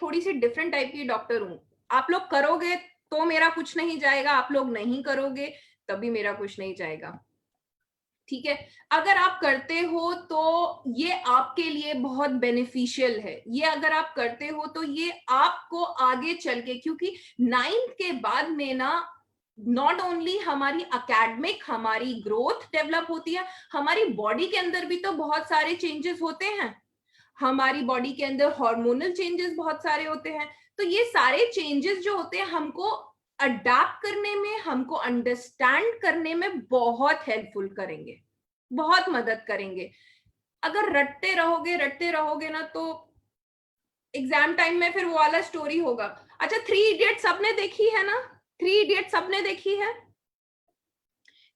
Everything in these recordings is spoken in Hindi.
थोड़ी सी डिफरेंट टाइप की डॉक्टर हूँ। आप लोग करोगे तो मेरा कुछ नहीं जाएगा, आप लोग नहीं करोगे तभी मेरा कुछ नहीं जाएगा, ठीक है। अगर आप करते हो तो ये आपके लिए बहुत बेनिफिशियल है, ये अगर आप करते हो तो ये आपको आगे चल के, क्योंकि 9th के बाद में ना नॉट ओनली हमारी अकेडमिक हमारी ग्रोथ डेवलप होती है, हमारी बॉडी के अंदर भी तो बहुत सारे चेंजेस होते हैं, हमारी बॉडी के अंदर हार्मोनल चेंजेस बहुत सारे होते हैं। तो ये सारे चेंजेस जो होते हैं हमको अडेप्ट करने में, हमको अंडरस्टैंड करने में बहुत हेल्पफुल करेंगे, बहुत मदद करेंगे। अगर रटते रहोगे ना तो एग्जाम टाइम में फिर वो वाला स्टोरी होगा। अच्छा, 3 इडियट सबने देखी है ना? 3 इडियट सबने देखी है?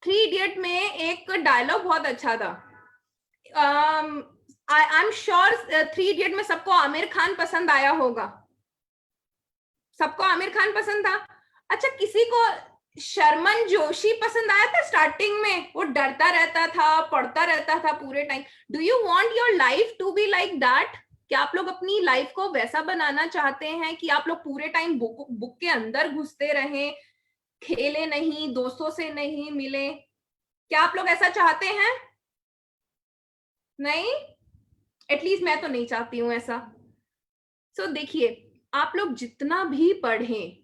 3 इडियट में एक डायलॉग बहुत अच्छा था। आई एम श्योर 3 इडियट में सबको आमिर खान पसंद आया होगा, सबको आमिर खान पसंद था। अच्छा, किसी को शर्मन जोशी पसंद आया था? स्टार्टिंग में वो डरता रहता था, पढ़ता रहता था पूरे time. Do you want your life to be like that? क्या आप लोग अपनी लाइफ को वैसा बनाना चाहते हैं कि आप लोग पूरे टाइम बुक के अंदर घुसते रहें, खेले नहीं, दोस्तों से नहीं मिले? क्या आप लोग ऐसा चाहते हैं? नहीं, एटलीस्ट मैं तो नहीं चाहती हूं ऐसा। सो देखिए, आप लोग जितना भी पढ़ें,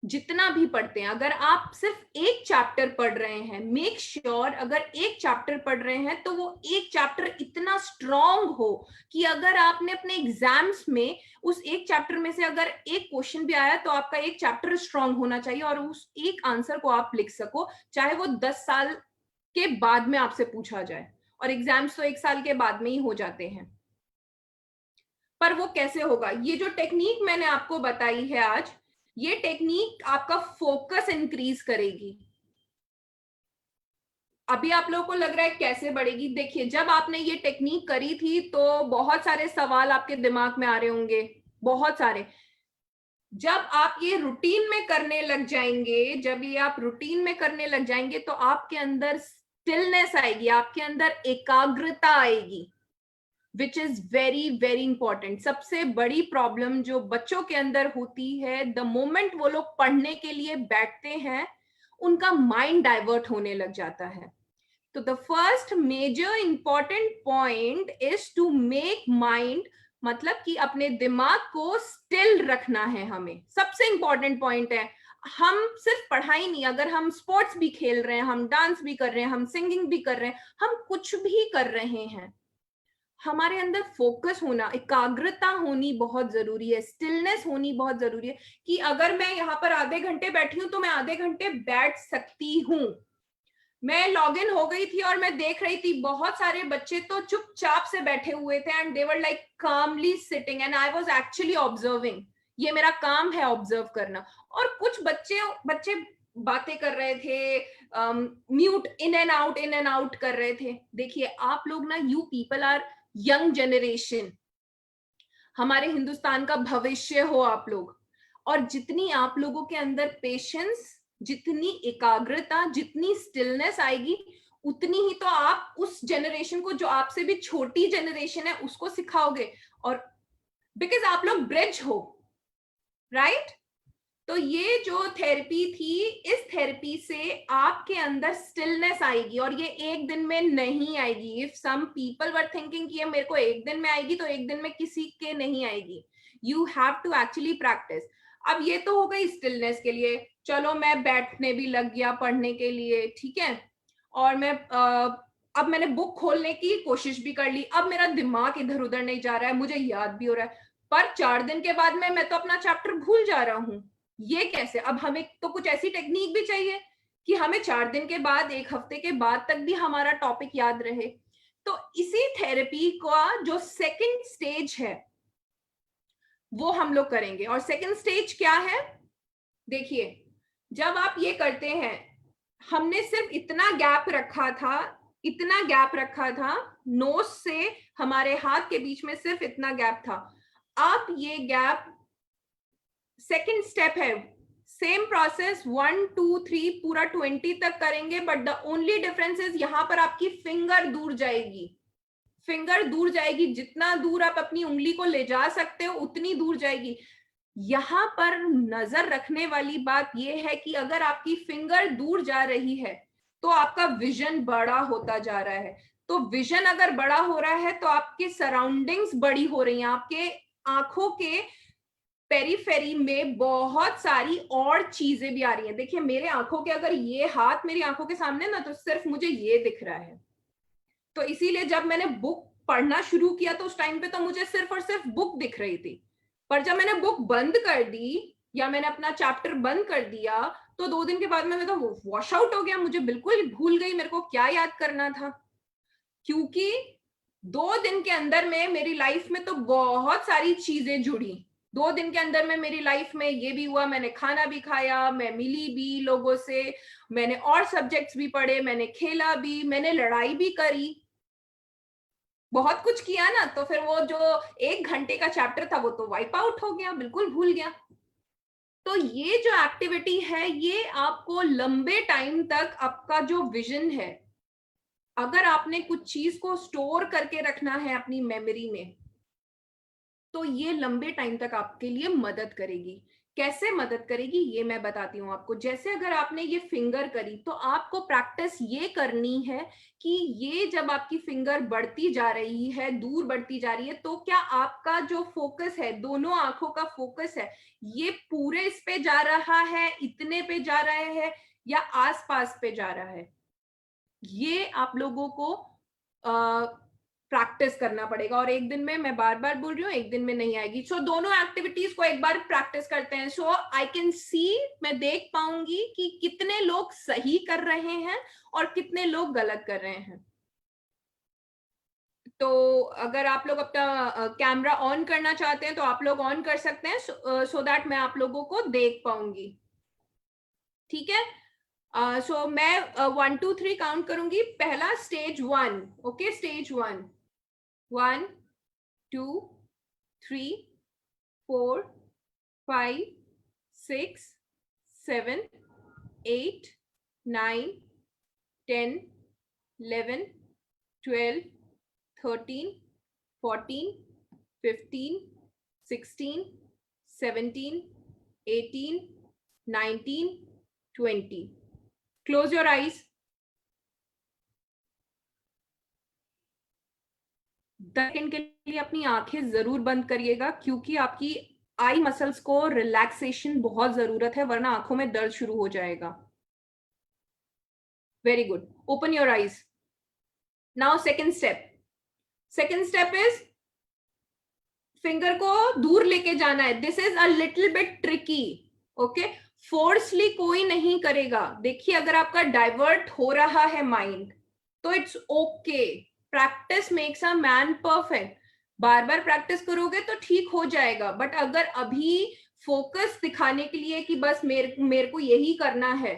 जितना भी पढ़ते हैं, अगर आप सिर्फ एक चैप्टर पढ़ रहे हैं, मेक श्योर अगर एक चैप्टर पढ़ रहे हैं तो वो एक चैप्टर इतना स्ट्रांग हो कि अगर आपने अपने एग्जाम्स में उस एक चैप्टर में से अगर एक क्वेश्चन भी आया तो आपका एक चैप्टर स्ट्रांग होना चाहिए और उस एक आंसर को आप लिख सको, चाहे वो 10 साल के बाद में आपसे पूछा जाए। और एग्जाम्स तो 1 साल के बाद में ही हो जाते हैं। पर वो कैसे होगा? ये जो टेक्निक मैंने आपको बताई है आज, ये टेक्निक आपका फोकस इंक्रीज करेगी। अभी आप लोगों को लग रहा है कैसे बढ़ेगी? देखिए, जब आपने ये टेक्निक करी थी तो बहुत सारे सवाल आपके दिमाग में आ रहे होंगे, बहुत सारे। जब आप ये रूटीन में करने लग जाएंगे, जब ये आप रूटीन में करने लग जाएंगे तो आपके अंदर स्टिलनेस आएगी, आपके अंदर एकाग्रता आएगी, which is very very important. सबसे बड़ी प्रॉब्लम जो बच्चों के अंदर होती है, द मोमेंट वो लोग पढ़ने के लिए बैठते हैं उनका माइंड डाइवर्ट होने लग जाता है। तो the first major important point is to make mind, मतलब कि अपने दिमाग को स्टिल रखना है हमें, सबसे इंपॉर्टेंट पॉइंट है। हम सिर्फ पढ़ाई नहीं, अगर हम स्पोर्ट्स भी खेल रहे हैं, हम डांस भी कर रहे हैं, हम सिंगिंग भी कर रहे हैं, हम कुछ भी कर रहे हैं, हमारे अंदर फोकस होना, एकाग्रता होनी बहुत जरूरी है, स्टिलनेस होनी बहुत जरूरी है। कि अगर मैं यहाँ पर आधे घंटे बैठी हूं तो मैं आधे घंटे बैठ सकती हूँ। मैं लॉग इन हो गई थी और मैं देख रही थी बहुत सारे बच्चे तो चुपचाप से बैठे हुए थे and they were like calmly sitting and I was actually observing. ये मेरा काम है ऑब्जर्व करना। और कुछ बच्चे बच्चे बातें कर रहे थे, म्यूट इन एंड आउट कर रहे थे। देखिए, आप लोग ना, you people are young generation, हमारे हिंदुस्तान का भविष्य हो आप लोग। और जितनी आप लोगों के अंदर पेशेंस, जितनी एकाग्रता, जितनी स्टिलनेस आएगी, उतनी ही तो आप उस जनरेशन को, जो आपसे भी छोटी जनरेशन है, उसको सिखाओगे। और बिकॉज आप लोग ब्रिज हो, राइट? तो ये जो थेरेपी थी, इस थेरेपी से आपके अंदर स्टिलनेस आएगी और ये एक दिन में नहीं आएगी। If some people were thinking कि ये मेरे को एक दिन में आएगी, तो एक दिन में किसी के नहीं आएगी। You have to actually practice. अब ये तो हो गई स्टिलनेस के लिए। चलो, मैं बैठने भी लग गया पढ़ने के लिए, ठीक है। और मैं अब मैंने बुक खोलने की कोशिश भी कर ली, अब मेरा दिमाग इधर उधर नहीं जा रहा है, मुझे याद भी हो रहा है। पर 4 दिन के बाद में मैं तो अपना चैप्टर भूल जा रहा हूँ। ये कैसे? अब हमें तो कुछ ऐसी टेक्निक भी चाहिए कि हमें 4 दिन के बाद, 1 हफ्ते के बाद तक भी हमारा टॉपिक याद रहे। तो इसी थेरेपी का जो सेकंड स्टेज है वो हम लोग करेंगे। और सेकंड स्टेज क्या है? देखिए, जब आप ये करते हैं, हमने सिर्फ इतना गैप रखा था, इतना गैप रखा था, नोज से हमारे हाथ के बीच में सिर्फ इतना गैप था। आप ये गैप, सेकंड स्टेप है, सेम प्रोसेस 1 2 3 पूरा 20 तक करेंगे, but the only difference is यहां पर आपकी फिंगर दूर जाएगी, फिंगर दूर जाएगी, जितना दूर आप अपनी उंगली को ले जा सकते हो उतनी दूर जाएगी। यहां पर नजर रखने वाली बात यह है कि अगर आपकी फिंगर दूर जा रही है तो आपका विजन बड़ा होता जा रहा है। तो विजन अगर बड़ा हो रहा है तो आपके सराउंडिंग्स बड़ी हो रही हैं, आपके आंखों के पेरीफेरी में बहुत सारी और चीजें भी आ रही हैं। देखिए मेरे आंखों के, अगर ये हाथ मेरी आंखों के सामने ना, तो सिर्फ मुझे ये दिख रहा है। तो इसीलिए जब मैंने बुक पढ़ना शुरू किया तो उस टाइम पे तो मुझे सिर्फ और सिर्फ बुक दिख रही थी, पर जब मैंने बुक बंद कर दी या मैंने अपना चैप्टर बंद कर दिया तो 2 दिन के बाद में मैं तो वॉश आउट हो गया, मुझे बिल्कुल भूल गई मेरे को क्या याद करना था। क्योंकि 2 दिन के अंदर में मेरी लाइफ में तो बहुत सारी चीजें जुड़ी। 2 दिन के अंदर में मेरी लाइफ में ये भी हुआ, मैंने खाना भी खाया, मैं मिली भी लोगों से, मैंने और सब्जेक्ट्स भी पढ़े, मैंने खेला भी, मैंने लड़ाई भी करी, बहुत कुछ किया ना। तो फिर वो जो 1 घंटे का चैप्टर था वो तो वाइप आउट हो गया, बिल्कुल भूल गया। तो ये जो एक्टिविटी है ये आपको लंबे टाइम तक आपका जो विजन है, अगर आपने कुछ चीज को स्टोर करके रखना है अपनी मेमोरी में, तो ये लंबे टाइम तक आपके लिए मदद करेगी। कैसे मदद करेगी ये मैं बताती हूँ आपको। जैसे अगर आपने ये फिंगर करी तो आपको प्रैक्टिस ये करनी है कि ये जब आपकी फिंगर बढ़ती जा रही है, दूर बढ़ती जा रही है, तो क्या आपका जो फोकस है, दोनों आंखों का फोकस है, ये पूरे इस पे जा रहा है, इतने पे जा रहा है, या आसपास पे जा रहा है। ये आप लोगों को प्रैक्टिस करना पड़ेगा। और एक दिन में, मैं बार बार बोल रही हूँ, एक दिन में नहीं आएगी। सो दोनों एक्टिविटीज को एक बार प्रैक्टिस करते हैं। सो आई कैन सी, मैं देख पाऊंगी कि कितने लोग सही कर रहे हैं और कितने लोग गलत कर रहे हैं। तो अगर आप लोग अपना कैमरा ऑन करना चाहते हैं तो आप लोग ऑन कर सकते हैं, सो दैट मैं आप लोगों को देख पाऊंगी। ठीक है। सो मैं 1 2 3 काउंट करूंगी। पहला stage 1। Okay, stage 1, 1 2 3 4 5 6 7 8 9 10 11 12 13 14 15 16 17 18 19 20। Close your eyes. 10 second के लिए अपनी आंखें जरूर बंद करिएगा, क्योंकि आपकी आई मसल्स को रिलैक्सेशन बहुत जरूरत है, वरना आंखों में दर्द शुरू हो जाएगा। Very good, open your eyes. Now second step. Second step is finger को दूर लेके जाना है। This is a little bit tricky. Okay, forcibly कोई नहीं करेगा। देखिए अगर आपका डाइवर्ट हो रहा है माइंड तो it's okay. Practice makes a man perfect. Bar bar practice करोगे तो ठीक हो जाएगा। बट अगर अभी फोकस दिखाने के लिए कि बस मेरे को यही करना है,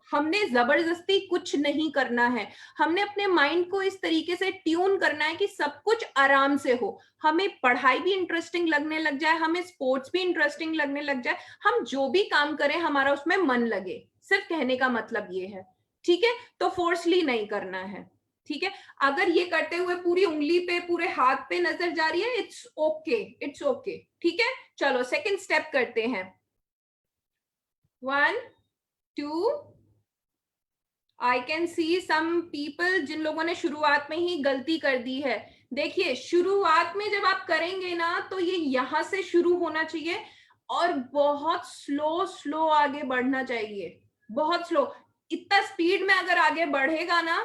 हमने जबरदस्ती कुछ नहीं करना है। हमने अपने माइंड को इस तरीके से ट्यून करना है कि सब कुछ आराम से हो, हमें पढ़ाई भी इंटरेस्टिंग लगने लग जाए, हमें स्पोर्ट्स भी इंटरेस्टिंग लगने लग जाए, हम जो भी काम करें हमारा उसमें मन लगे। सिर्फ कहने का मतलब ये है। ठीक है, तो फोर्सली नहीं करना है। ठीक है, अगर ये करते हुए पूरी उंगली पे, पूरे हाथ पे नजर जा रही है, इट्स ओके, इट्स ओके। ठीक है, चलो सेकंड स्टेप करते हैं। 1 2। I can see some people जिन लोगों ने शुरुआत में ही गलती कर दी है। देखिए शुरुआत में जब आप करेंगे ना तो ये यहां से शुरू होना चाहिए और बहुत स्लो स्लो आगे बढ़ना चाहिए, बहुत स्लो। इतना स्पीड में अगर आगे बढ़ेगा ना,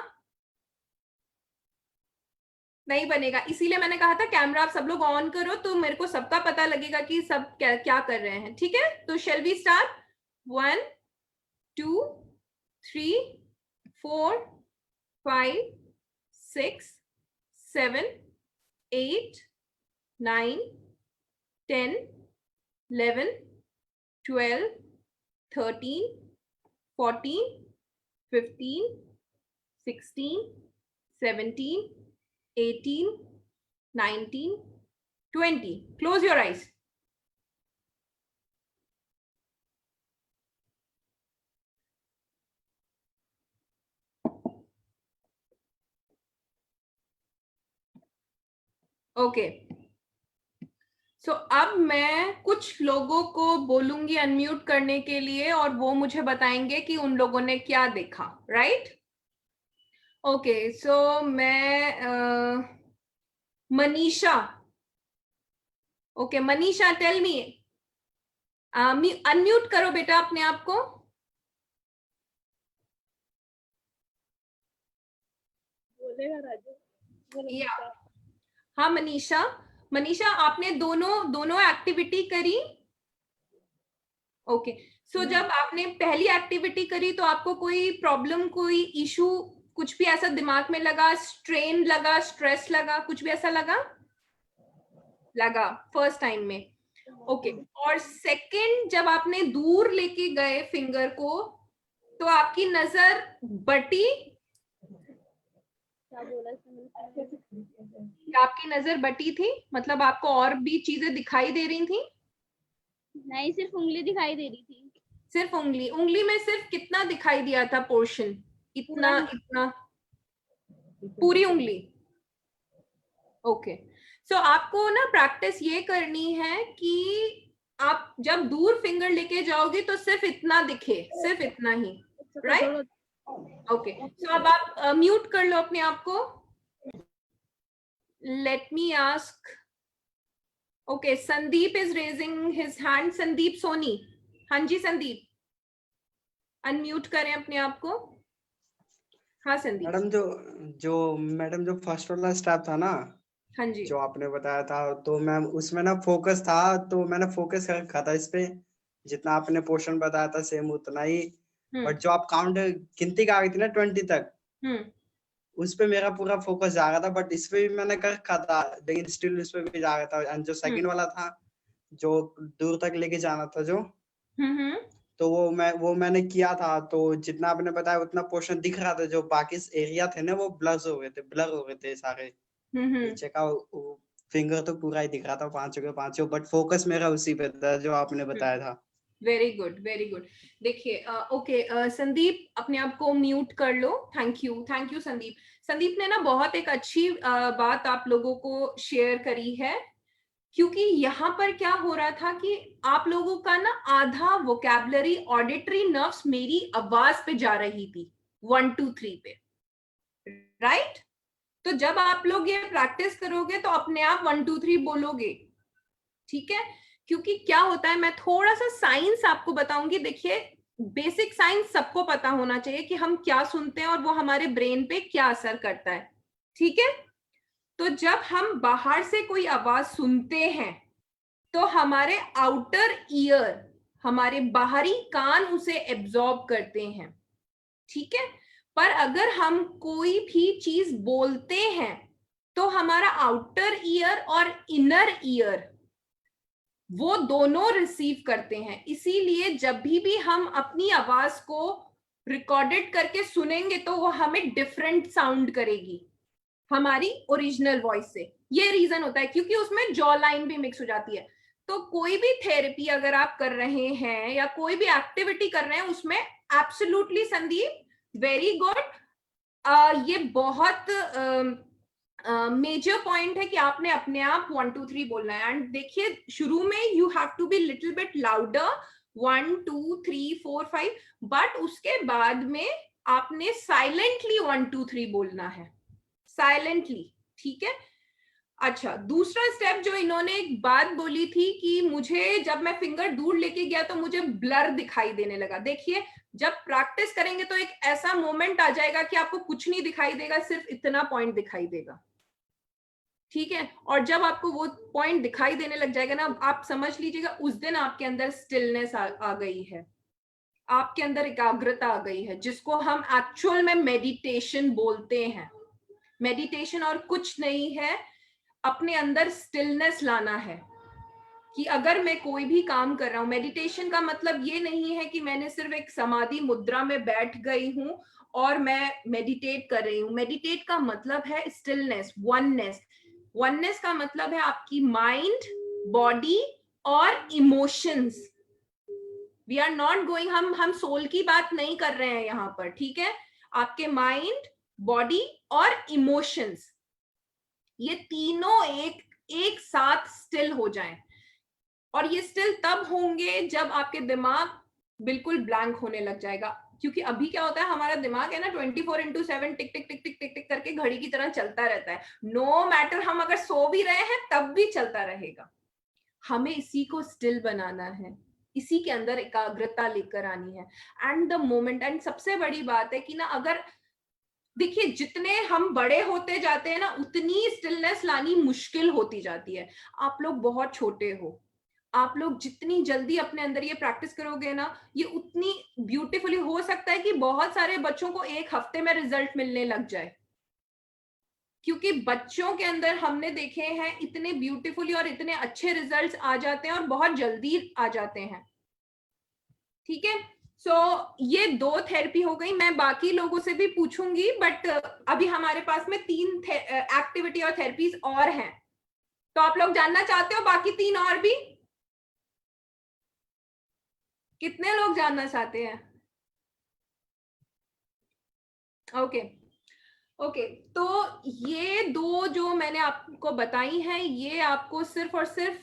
नहीं बनेगा। इसीलिए मैंने कहा था कैमरा आप सब लोग ऑन करो तो मेरे को सबका पता लगेगा कि सब क्या क्या कर रहे हैं। ठीक है, तो shall we start. 1 2 3 4 5 6 7 8 9 10 11 12 13 14 15 16 17 18 19 20। Close your eyes. Okay, सो अब मैं कुछ लोगों को बोलूंगी अनम्यूट करने के लिए और वो मुझे बताएंगे कि उन लोगों ने क्या देखा, राइट? ओके, सो मैं Manisha, okay Manisha tell me, unmute करो बेटा अपने आप को। बोलेगा राजू। या हाँ मनीषा, मनीषा आपने दोनों दोनों एक्टिविटी करी? ओके, सो जब आपने पहली एक्टिविटी करी तो आपको कोई प्रॉब्लम, कोई इशू, कुछ भी ऐसा दिमाग में लगा, स्ट्रेन लगा, स्ट्रेस लगा, कुछ भी ऐसा लगा? लगा फर्स्ट टाइम में, ओके। और सेकंड जब आपने दूर लेके गए फिंगर को तो आपकी नजर बटी? क्या बोला? आपकी नजर बटी थी, मतलब आपको और भी चीजें दिखाई दे रही थी? नहीं, सिर्फ उंगली दिखाई दे रही थी। सिर्फ उंगली? उंगली में सिर्फ कितना दिखाई दिया था पोर्शन? इतना इतना? पूरी उंगली? ओके, सो आपको ना प्रैक्टिस ये करनी है कि आप जब दूर फिंगर लेके जाओगे तो सिर्फ इतना दिखे, सिर्फ इतना ही, राइट? ओके, सो अब आप म्यूट कर लो अपने आप को। Let me ask, okay Sandeep is raising his hand, Sandeep Soni. हाँ जी संदीप, अनम्यूट करें अपने आप को। हाँ संदीप। मैडम जो फर्स्ट वाला स्टेप था ना, हाँ जी। जो आपने बताया था, तो मैम उसमें ना फोकस था, तो मैंने फोकस कर रखा था इस पे, जितना आपने पोर्शन बताया था सेम उतना ही। बट जो आप काउंट गिनती का आ गई थी ना 20 तक, उस पे मेरा पूरा फोकस जा रहा था। बट इस पे भी मैंने कर रखा था, लेकिन स्टिल उस पे भी जा रहा था। एंड जो सेकंड वाला था, जो दूर तक लेके जाना था जो, तो वो मैंने किया था। तो जितना आपने बताया उतना पोर्शन दिख रहा था, जो बाकी एरिया थे ना वो ब्लर हो गए थे सारे। नीचे का फिंगर तो पूरा ही दिख रहा था, पांचों के पांचों, बट फोकस मेरा उसी पे था जो आपने बताया था। Very good, very good. देखिए ओके संदीप अपने आप को म्यूट कर लो। Thank you, thank you Sandeep. Sandeep ने ना बहुत एक अच्छी बात आप लोगों को शेयर करी है, क्योंकि यहाँ पर क्या हो रहा था कि आप लोगों का ना आधा वोकैबुलरी ऑडिटरी नर्व्स मेरी आवाज पे जा रही थी 1 2 3 पे, राइट? तो जब आप लोग ये प्रैक्टिस करोगे तो अपने आप 1 2 3 बोलोगे, ठीक है? क्योंकि क्या होता है, मैं थोड़ा सा साइंस आपको बताऊंगी। देखिए बेसिक साइंस सबको पता होना चाहिए कि हम क्या सुनते हैं और वो हमारे ब्रेन पे क्या असर करता है, ठीक है? तो जब हम बाहर से कोई आवाज सुनते हैं तो हमारे आउटर ईयर, हमारे बाहरी कान उसे एब्जॉर्ब करते हैं, ठीक है? पर अगर हम कोई भी चीज बोलते हैं तो हमारा आउटर ईयर और इनर ईयर वो दोनों रिसीव करते हैं। इसीलिए जब भी हम अपनी आवाज को रिकॉर्डेड करके सुनेंगे तो वो हमें डिफरेंट साउंड करेगी हमारी ओरिजिनल वॉइस से। ये रीजन होता है, क्योंकि उसमें जॉ लाइन भी मिक्स हो जाती है। तो कोई भी थेरेपी अगर आप कर रहे हैं या कोई भी एक्टिविटी कर रहे हैं उसमें एब्सोल्युटली संदीप, वेरी गुड, ये बहुत मेजर पॉइंट है कि आपने अपने आप 1 2 3 बोलना है। एंड देखिए शुरू में you have to be little bit louder, 1 2 3 4 5, but उसके बाद में आपने साइलेंटली 1 2 3 बोलना है, साइलेंटली, ठीक है? अच्छा, दूसरा स्टेप जो इन्होंने एक बात बोली थी कि मुझे जब मैं फिंगर दूर लेके गया तो मुझे ब्लर दिखाई देने लगा। देखिए जब प्रैक्टिस करेंगे तो एक ऐसा मोमेंट आ जाएगा कि आपको कुछ नहीं दिखाई देगा, सिर्फ इतना पॉइंट दिखाई देगा, ठीक है? और जब आपको वो पॉइंट दिखाई देने लग जाएगा ना, आप समझ लीजिएगा उस दिन आपके अंदर स्टिलनेस आ गई है, आपके अंदर एकाग्रता आ गई है, जिसको हम एक्चुअल में मेडिटेशन बोलते हैं। मेडिटेशन और कुछ नहीं है, अपने अंदर स्टिलनेस लाना है। कि अगर मैं कोई भी काम कर रहा हूं, मेडिटेशन का मतलब ये नहीं है कि मैंने सिर्फ एक समाधि मुद्रा में बैठ गई हूं और मैं मेडिटेट कर रही हूं। मेडिटेट का मतलब है स्टिलनेस, वननेस। वननेस का मतलब है आपकी माइंड, बॉडी और emotions. We are not going, हम सोल की बात नहीं कर रहे हैं यहाँ पर, ठीक है? आपके माइंड, बॉडी और इमोशंस, ये तीनों एक एक साथ स्टिल हो जाएं। और ये स्टिल तब होंगे जब आपके दिमाग बिल्कुल ब्लैंक होने लग जाएगा, क्योंकि अभी क्या होता है, हमारा दिमाग है ना 24/7 टिक टिक टिक टिक टिक टिक करके घड़ी की तरह चलता रहता है। नो मैटर हम अगर सो भी रहे हैं तब भी चलता रहेगा। हमें इसी को स्टिल बनाना है, इसी के अंदर एकाग्रता लेकर आनी है। एंड द मोमेंट, एंड सबसे बड़ी बात है कि ना, अगर देखिए जितने हम बड़े होते जाते हैं ना, उतनी स्टिलनेस लानी मुश्किल होती जाती है। आप लोग बहुत छोटे हो, आप लोग जितनी जल्दी अपने अंदर ये प्रैक्टिस करोगे ना, ये उतनी ब्यूटीफुली हो सकता है कि बहुत सारे बच्चों को एक हफ्ते में रिजल्ट मिलने लग जाए, क्योंकि बच्चों के अंदर हमने देखे हैं इतने ब्यूटीफुली और इतने अच्छे रिजल्ट्स आ जाते हैं और बहुत जल्दी आ जाते हैं। ठीक है, सो ये 2 थेरेपी हो गई। मैं बाकी लोगों से भी पूछूंगी, बट अभी हमारे पास में 3 एक्टिविटी और थेरेपीज और हैं। तो आप लोग जानना चाहते हो बाकी 3 और भी? कितने लोग जानना चाहते हैं? ओके ओके, तो ये 2 जो मैंने आपको बताई हैं, ये आपको सिर्फ और सिर्फ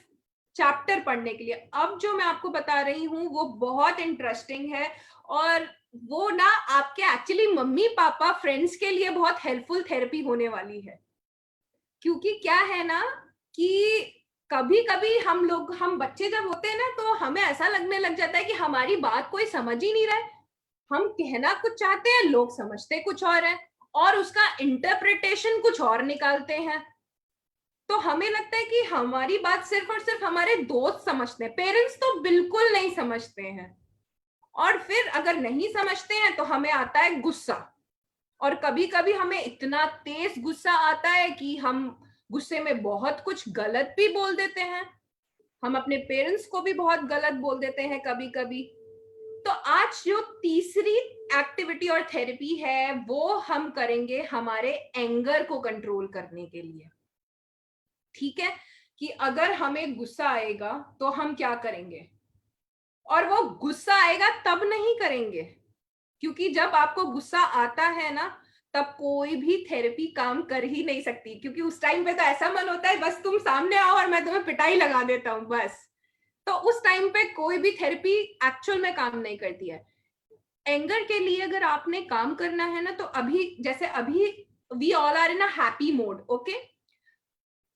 चैप्टर पढ़ने के लिए। अब जो मैं आपको बता रही हूँ वो बहुत इंटरेस्टिंग है, और वो ना आपके एक्चुअली मम्मी पापा फ्रेंड्स के लिए बहुत हेल्पफुल थेरेपी होने वाली है। क्योंकि क्या है ना कि कभी कभी हम बच्चे जब होते हैं ना, तो हमें ऐसा लगने लग जाता है कि हमारी बात कोई समझ ही नहीं रहा है। हम कहना कुछ चाहते हैं, लोग समझते कुछ और है, और उसका इंटरप्रिटेशन कुछ और निकालते हैं। तो हमें लगता है कि हमारी बात सिर्फ और सिर्फ हमारे दोस्त समझते हैं, पेरेंट्स तो बिल्कुल नहीं समझते हैं। और फिर अगर नहीं समझते हैं तो हमें आता है गुस्सा, और कभी कभी हमें इतना तेज गुस्सा आता है कि हम गुस्से में बहुत कुछ गलत भी बोल देते हैं। हम अपने पेरेंट्स को भी बहुत गलत बोल देते हैं कभी कभी। तो आज जो तीसरी एक्टिविटी और थेरेपी है वो हम करेंगे हमारे एंगर को कंट्रोल करने के लिए। ठीक है, कि अगर हमें गुस्सा आएगा तो हम क्या करेंगे, और वो गुस्सा आएगा तब नहीं करेंगे, क्योंकि जब आपको गुस्सा आता है ना, तब कोई भी थेरेपी काम कर ही नहीं सकती, क्योंकि उस टाइम पे तो ऐसा मन होता है बस तुम सामने आओ और मैं तुम्हें पिटाई लगा देता हूं बस। तो उस टाइम पे कोई भी थेरेपी एक्चुअल में काम नहीं करती है। एंगर के लिए अगर आपने काम करना है ना, तो अभी जैसे अभी we all are in a happy mode, okay,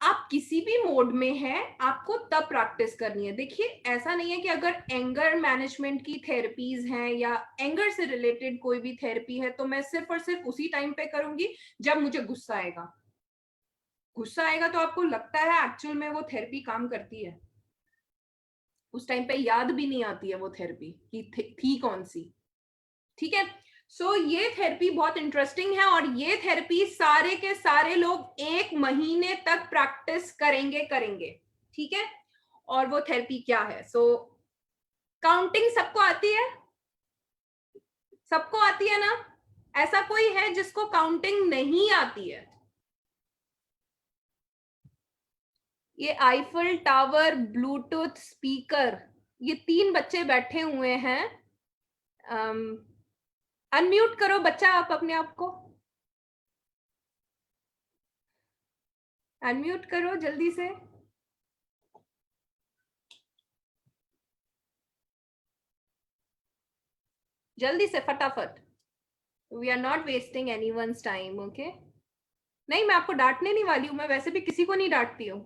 आप किसी भी मोड में हैं, आपको तब प्रैक्टिस करनी है। देखिए ऐसा नहीं है कि अगर एंगर मैनेजमेंट की थेरेपीज हैं या एंगर से रिलेटेड कोई भी थेरेपी है तो मैं सिर्फ और सिर्फ उसी टाइम पे करूंगी जब मुझे गुस्सा आएगा। गुस्सा आएगा तो आपको लगता है एक्चुअल में वो थेरेपी काम करती है, उस टाइम पे याद भी नहीं आती है वो थेरेपी कि थी कौन सी। ठीक है, सो ये थेरेपी बहुत इंटरेस्टिंग है, और ये थेरेपी सारे के सारे लोग 1 महीने तक प्रैक्टिस करेंगे। ठीक है, और वो थेरेपी क्या है? सो काउंटिंग सबको आती है? सबको आती है ना? ऐसा कोई है जिसको काउंटिंग नहीं आती है? ये आईफल टावर, ब्लूटूथ स्पीकर, ये 3 बच्चे बैठे हुए हैं। अनम्यूट करो बच्चा आप अपने आप को, अनम्यूट करो जल्दी से। जल्दी से फटाफट, we are not wasting anyone's time, okay? नहीं, मैं आपको डांटने नहीं वाली हूं, मैं वैसे भी किसी को नहीं डांटती हूँ।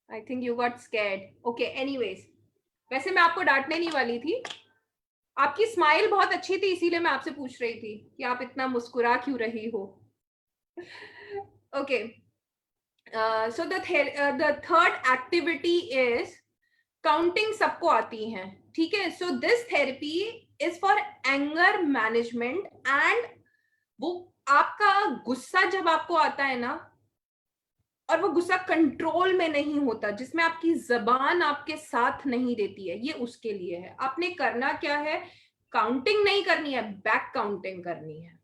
I think you got scared, okay, anyways, वैसे मैं आपको डांटने नहीं वाली थी। आपकी स्माइल बहुत अच्छी थी, इसीलिए मैं आपसे पूछ रही थी कि आप इतना मुस्कुरा क्यों रही हो। Okay, so the third activity is counting सबको आती है। ठीक है, so this therapy is for anger management, and वो आपका गुस्सा जब आपको आता है ना, और वो गुस्सा कंट्रोल में नहीं होता, जिसमें आपकी जबान आपके साथ नहीं देती है, ये उसके लिए है। आपने करना क्या है, काउंटिंग नहीं करनी है, बैक काउंटिंग करनी है।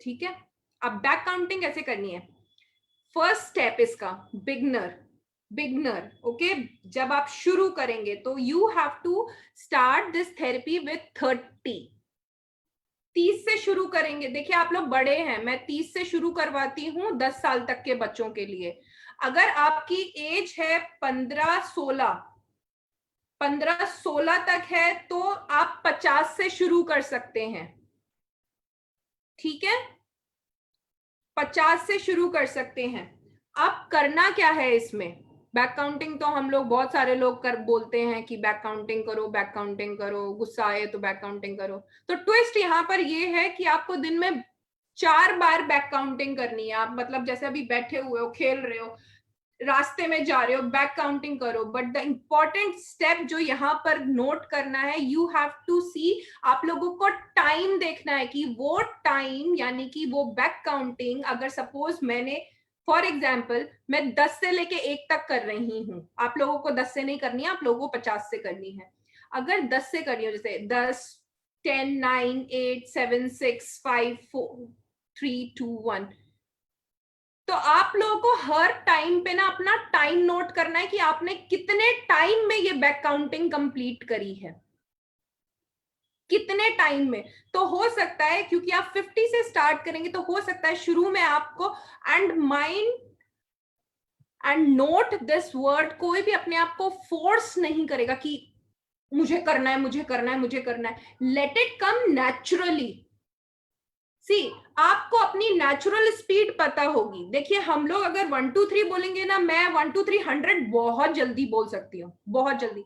ठीक है, अब बैक काउंटिंग कैसे करनी है? फर्स्ट स्टेप इसका बिगनर, ओके, जब आप शुरू करेंगे तो you have to start this therapy with 30। 30 से शुरू करेंगे। देखिए आप लोग बड़े हैं, मैं 30 से शुरू करवाती हूँ 10 साल तक के बच्चों के लिए। अगर आपकी एज है 15-16 तक है तो आप 50 से शुरू कर सकते हैं, ठीक है, 50 से शुरू कर सकते हैं। अब करना क्या है इसमें, बैक काउंटिंग तो हम लोग बहुत सारे लोग बोलते हैं कि बैक काउंटिंग करो, बैक काउंटिंग करो, गुस्सा आए तो बैक काउंटिंग करो। तो ट्विस्ट यहाँ पर ये है कि आपको दिन में 4 बार बैक काउंटिंग करनी है। आप मतलब जैसे अभी बैठे हुए हो, खेल रहे हो, रास्ते में जा रहे हो, बैक काउंटिंग करो। बट द इंपॉर्टेंट स्टेप जो यहाँ पर नोट करना है, यू हैव टू सी, आप लोगों को टाइम देखना है कि वो टाइम यानी कि वो बैक काउंटिंग, अगर सपोज मैंने फॉर एग्जाम्पल मैं 10 से लेके 1 तक कर रही हूँ, आप लोगों को 10 से नहीं करनी है, आप लोगों को 50 से करनी है। अगर 10 से करिए, जैसे 10, 10, 9, 8, 7, 6, 5, 4, 3, 2, 1, तो आप लोगों को हर टाइम पे ना अपना टाइम नोट करना है कि आपने कितने टाइम में ये बैक काउंटिंग कंप्लीट करी है, कितने टाइम में। तो हो सकता है, क्योंकि आप 50 से स्टार्ट करेंगे, तो हो सकता है शुरू में आपको and mind and note this word, कोई भी अपने आप को फोर्स नहीं करेगा कि मुझे करना है, मुझे करना है, मुझे करना है। Let it come naturally. See, आपको अपनी नेचुरल स्पीड पता होगी। देखिए हम लोग अगर 1 2 3 बोलेंगे ना, मैं 1 2 3 100 बहुत जल्दी बोल सकती हूँ, बहुत जल्दी,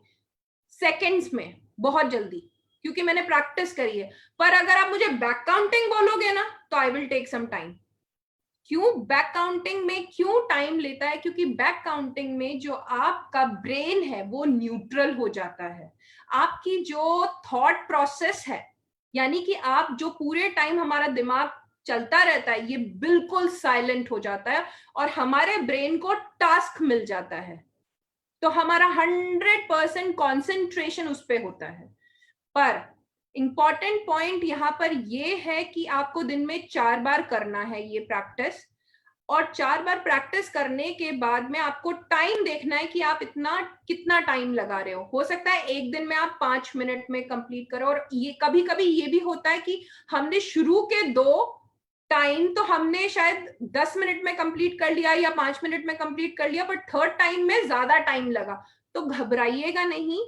सेकेंड्स में, बहुत जल्दी, क्योंकि मैंने प्रैक्टिस करी है। पर अगर आप मुझे बैक काउंटिंग बोलोगे ना तो I will take some time. क्यों बैक काउंटिंग में क्यों टाइम लेता है? क्योंकि बैक काउंटिंग में जो आपका ब्रेन है वो न्यूट्रल हो जाता है। आपकी जो थॉट प्रोसेस है, यानी कि आप जो पूरे टाइम हमारा दिमाग चलता रहता है, ये बिल्कुल साइलेंट हो जाता है और हमारे ब्रेन को टास्क मिल जाता है। तो हमारा 100% कॉन्सेंट्रेशन उस पर होता है। पर इंपॉर्टेंट पॉइंट यहाँ पर ये है कि आपको दिन में 4 बार करना है ये प्रैक्टिस, और 4 बार प्रैक्टिस करने के बाद में आपको टाइम देखना है कि आप इतना कितना टाइम लगा रहे हो सकता है एक दिन में आप 5 मिनट में कंप्लीट करो। और ये कभी कभी ये भी होता है कि हमने शुरू के 2 टाइम तो हमने शायद 10 मिनट में कंप्लीट कर लिया या 5 मिनट में कंप्लीट कर लिया, बट थर्ड टाइम में ज्यादा टाइम लगा। तो घबराइएगा नहीं।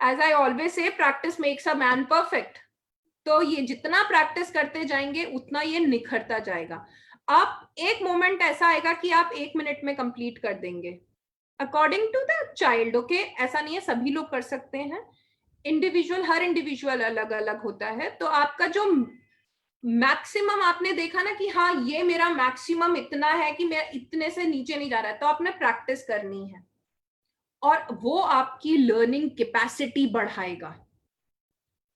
As I always say, practice makes a man perfect. तो ये जितना प्रैक्टिस करते जाएंगे उतना ये निखरता जाएगा। आप एक मोमेंट ऐसा आएगा कि आप 1 मिनट में कंप्लीट कर देंगे, according to the child. Okay, ऐसा नहीं है सभी लोग कर सकते हैं, इंडिविजुअल, हर इंडिविजुअल अलग अलग होता है। तो आपका जो मैक्सिमम आपने देखा ना कि हाँ ये मेरा मैक्सिमम इतना है कि मेरा इतने से नीचे नहीं जा रहा है, तो आपने प्रैक्टिस करनी है और वो आपकी लर्निंग कैपेसिटी बढ़ाएगा।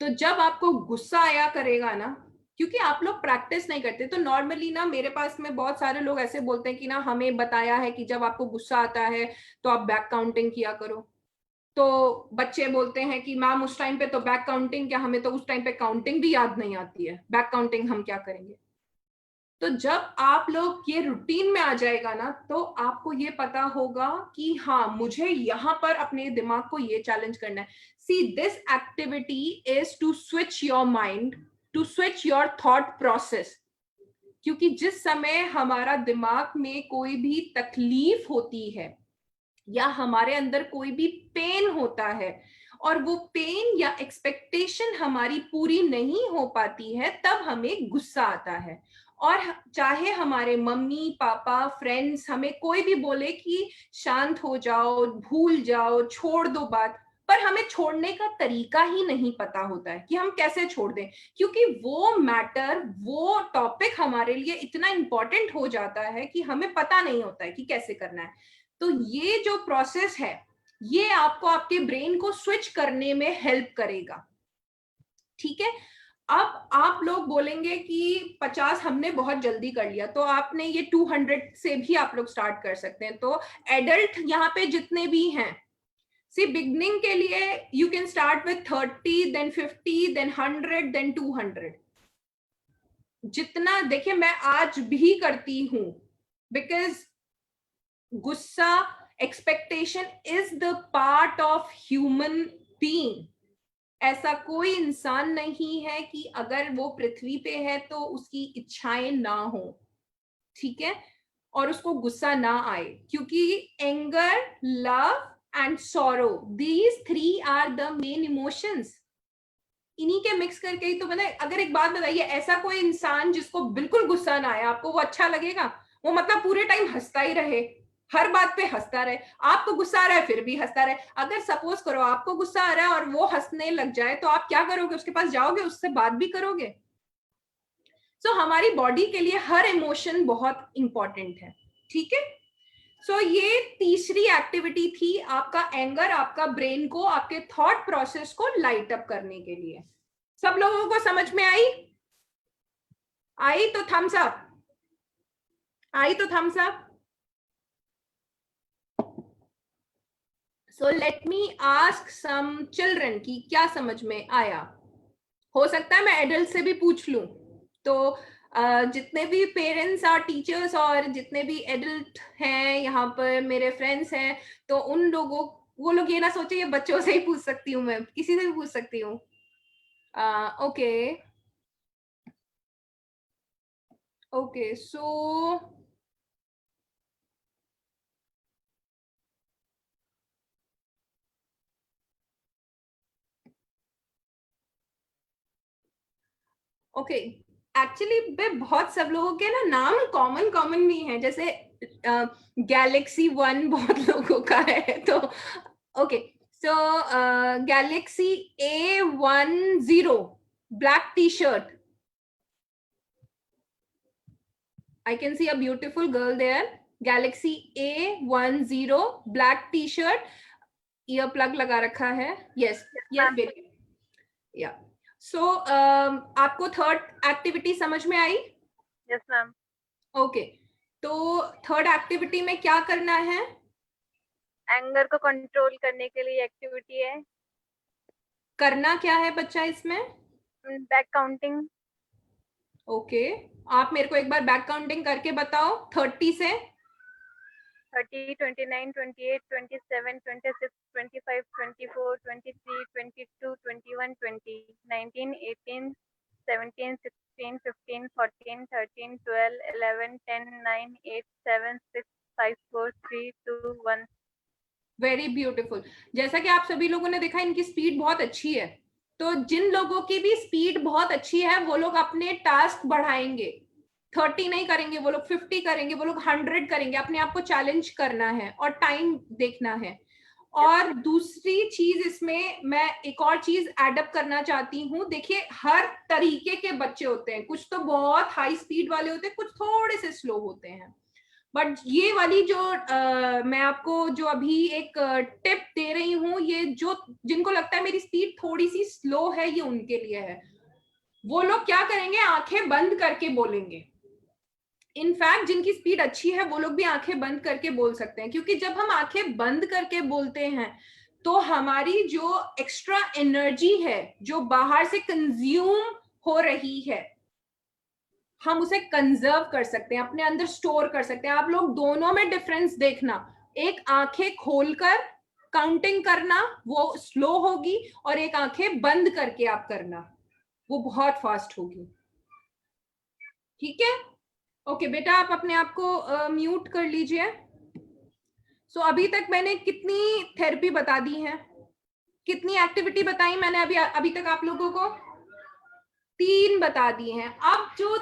तो जब आपको गुस्सा आया करेगा ना, क्योंकि आप लोग प्रैक्टिस नहीं करते, तो नॉर्मली ना मेरे पास में बहुत सारे लोग ऐसे बोलते हैं कि ना हमें बताया है कि जब आपको गुस्सा आता है तो आप बैक काउंटिंग किया करो। तो बच्चे बोलते हैं कि मैम उस टाइम पे तो बैक काउंटिंग क्या, हमें तो उस टाइम पे काउंटिंग भी याद नहीं आती है, बैक काउंटिंग हम क्या करेंगे। तो जब आप लोग ये रूटीन में आ जाएगा ना, तो आपको ये पता होगा कि हाँ मुझे यहाँ पर अपने दिमाग को ये चैलेंज करना है। See, this activity is to switch your mind, to switch your thought process. क्योंकि जिस समय हमारा दिमाग में कोई भी तकलीफ होती है या हमारे अंदर कोई भी पेन होता है और वो पेन या एक्सपेक्टेशन हमारी पूरी नहीं हो पाती है, तब हमें गुस्सा आता है। और चाहे हमारे मम्मी पापा फ्रेंड्स हमें कोई भी बोले कि शांत हो जाओ, भूल जाओ, छोड़ दो बात, पर हमें छोड़ने का तरीका ही नहीं पता होता है कि हम कैसे छोड़ दें। क्योंकि वो मैटर, वो टॉपिक हमारे लिए इतना इंपॉर्टेंट हो जाता है कि हमें पता नहीं होता है कि कैसे करना है। तो ये जो प्रोसेस है ये आपको आपके ब्रेन को स्विच करने में हेल्प करेगा, ठीक है। अब आप लोग बोलेंगे कि 50 हमने बहुत जल्दी कर लिया, तो आपने ये 200 से भी आप लोग स्टार्ट कर सकते हैं। तो एडल्ट यहाँ पे जितने भी हैं, सी बिगनिंग के लिए you can start with 30, then 50, then 100, then 200। जितना, देखिए मैं आज भी करती हूँ, बिकॉज गुस्सा, expectation is the part of human being. ऐसा कोई इंसान नहीं है कि अगर वो पृथ्वी पे है तो उसकी इच्छाएं ना हो, ठीक है, और उसको गुस्सा ना आए, क्योंकि anger, love and sorrow, these 3 are the main emotions. इन्हीं के मिक्स करके ही तो बना। अगर एक बात बताइए, ऐसा कोई इंसान जिसको बिल्कुल गुस्सा ना आए, आपको वो अच्छा लगेगा? वो मतलब पूरे टाइम हंसता ही रहे, हर बात पे हंसता रहे, आपको गुस्सा आ रहा है फिर भी हंसता रहे। अगर सपोज करो आपको गुस्सा आ रहा है और वो हंसने लग जाए, तो आप क्या करोगे? उसके पास जाओगे, उससे बात भी करोगे? सो हमारी बॉडी के लिए हर इमोशन बहुत इंपॉर्टेंट है, ठीक है। सो ये तीसरी एक्टिविटी थी आपका एंगर, आपका ब्रेन को, आपके थॉट प्रोसेस को लाइट अप करने के लिए। सब लोगों को समझ में आई? आई तो थम्स अप, आई तो thumbs up. So let me ask some children कि क्या समझ में आया। हो सकता है मैं एडल्ट से भी पूछ लूं, तो जितने भी पेरेंट्स और टीचर्स और जितने भी एडल्ट हैं यहाँ पर, मेरे फ्रेंड्स हैं, तो उन लोगों, वो लोग ये ना सोचे ये बच्चों से ही पूछ सकती हूँ, मैं किसी से भी पूछ सकती हूँ। Okay okay, so okay, actually बहुत सब लोगों के ना नाम कॉमन कॉमन भी हैं, जैसे गैलेक्सी 1 बहुत लोगों का है, तो okay. So Galaxy A10 black T shirt, I can see a beautiful girl there. Galaxy A10 black t-shirt, ear plug लगा रखा है। यस यस बेटी, या। सो आपको थर्ड एक्टिविटी समझ में आई? Yes ma'am. ओके, तो थर्ड एक्टिविटी में क्या करना है? एंगर को कंट्रोल करने के लिए एक्टिविटी है। करना क्या है बच्चा इसमें? Back counting. ओके, आप मेरे को एक बार बैक काउंटिंग करके बताओ 30 से। 30, 29, 28, 27, 26, 25, 24, 23, 22, 21, 20, 19, 18, 17, 16, 15, 14, 13, 12, 11, 10, 9, 8, 7, 6, 5, 4, 3, 2, 1। Very beautiful. जैसा कि आप सभी लोगों ने देखा, इनकी स्पीड बहुत अच्छी है, तो जिन लोगों की भी स्पीड बहुत अच्छी है वो लोग अपने टास्क बढ़ाएंगे, 30 नहीं करेंगे वो लोग, 50 करेंगे वो लोग, 100 करेंगे। अपने आप को चैलेंज करना है और टाइम देखना है। और दूसरी चीज इसमें मैं एक और चीज एडअप करना चाहती हूँ। देखिए, हर तरीके के बच्चे होते हैं, कुछ तो बहुत हाई स्पीड वाले होते हैं, कुछ थोड़े से स्लो होते हैं, बट ये वाली जो मैं आपको जो अभी एक टिप दे रही हूँ, ये जो जिनको लगता है मेरी स्पीड थोड़ी सी स्लो है, ये उनके लिए है। वो लोग क्या करेंगे? आंखें बंद करके बोलेंगे। इनफैक्ट जिनकी स्पीड अच्छी है वो लोग भी आंखें बंद करके बोल सकते हैं, क्योंकि जब हम आंखें बंद करके बोलते हैं तो हमारी जो एक्स्ट्रा एनर्जी है जो बाहर से कंज्यूम हो रही है, हम उसे कंजर्व कर सकते हैं, अपने अंदर स्टोर कर सकते हैं। आप लोग दोनों में डिफरेंस देखना, एक आंखें खोलकर काउंटिंग करना वो स्लो होगी, और एक आंखें बंद करके आप करना वो बहुत फास्ट होगी, ठीक है। ओके बेटा, आप अपने आप को म्यूट कर लीजिए। सो अभी तक मैंने कितनी थेरेपी बता दी है, कितनी एक्टिविटी बताई मैंने अभी तक आप लोगों को? 3 बता दी हैं। अब जो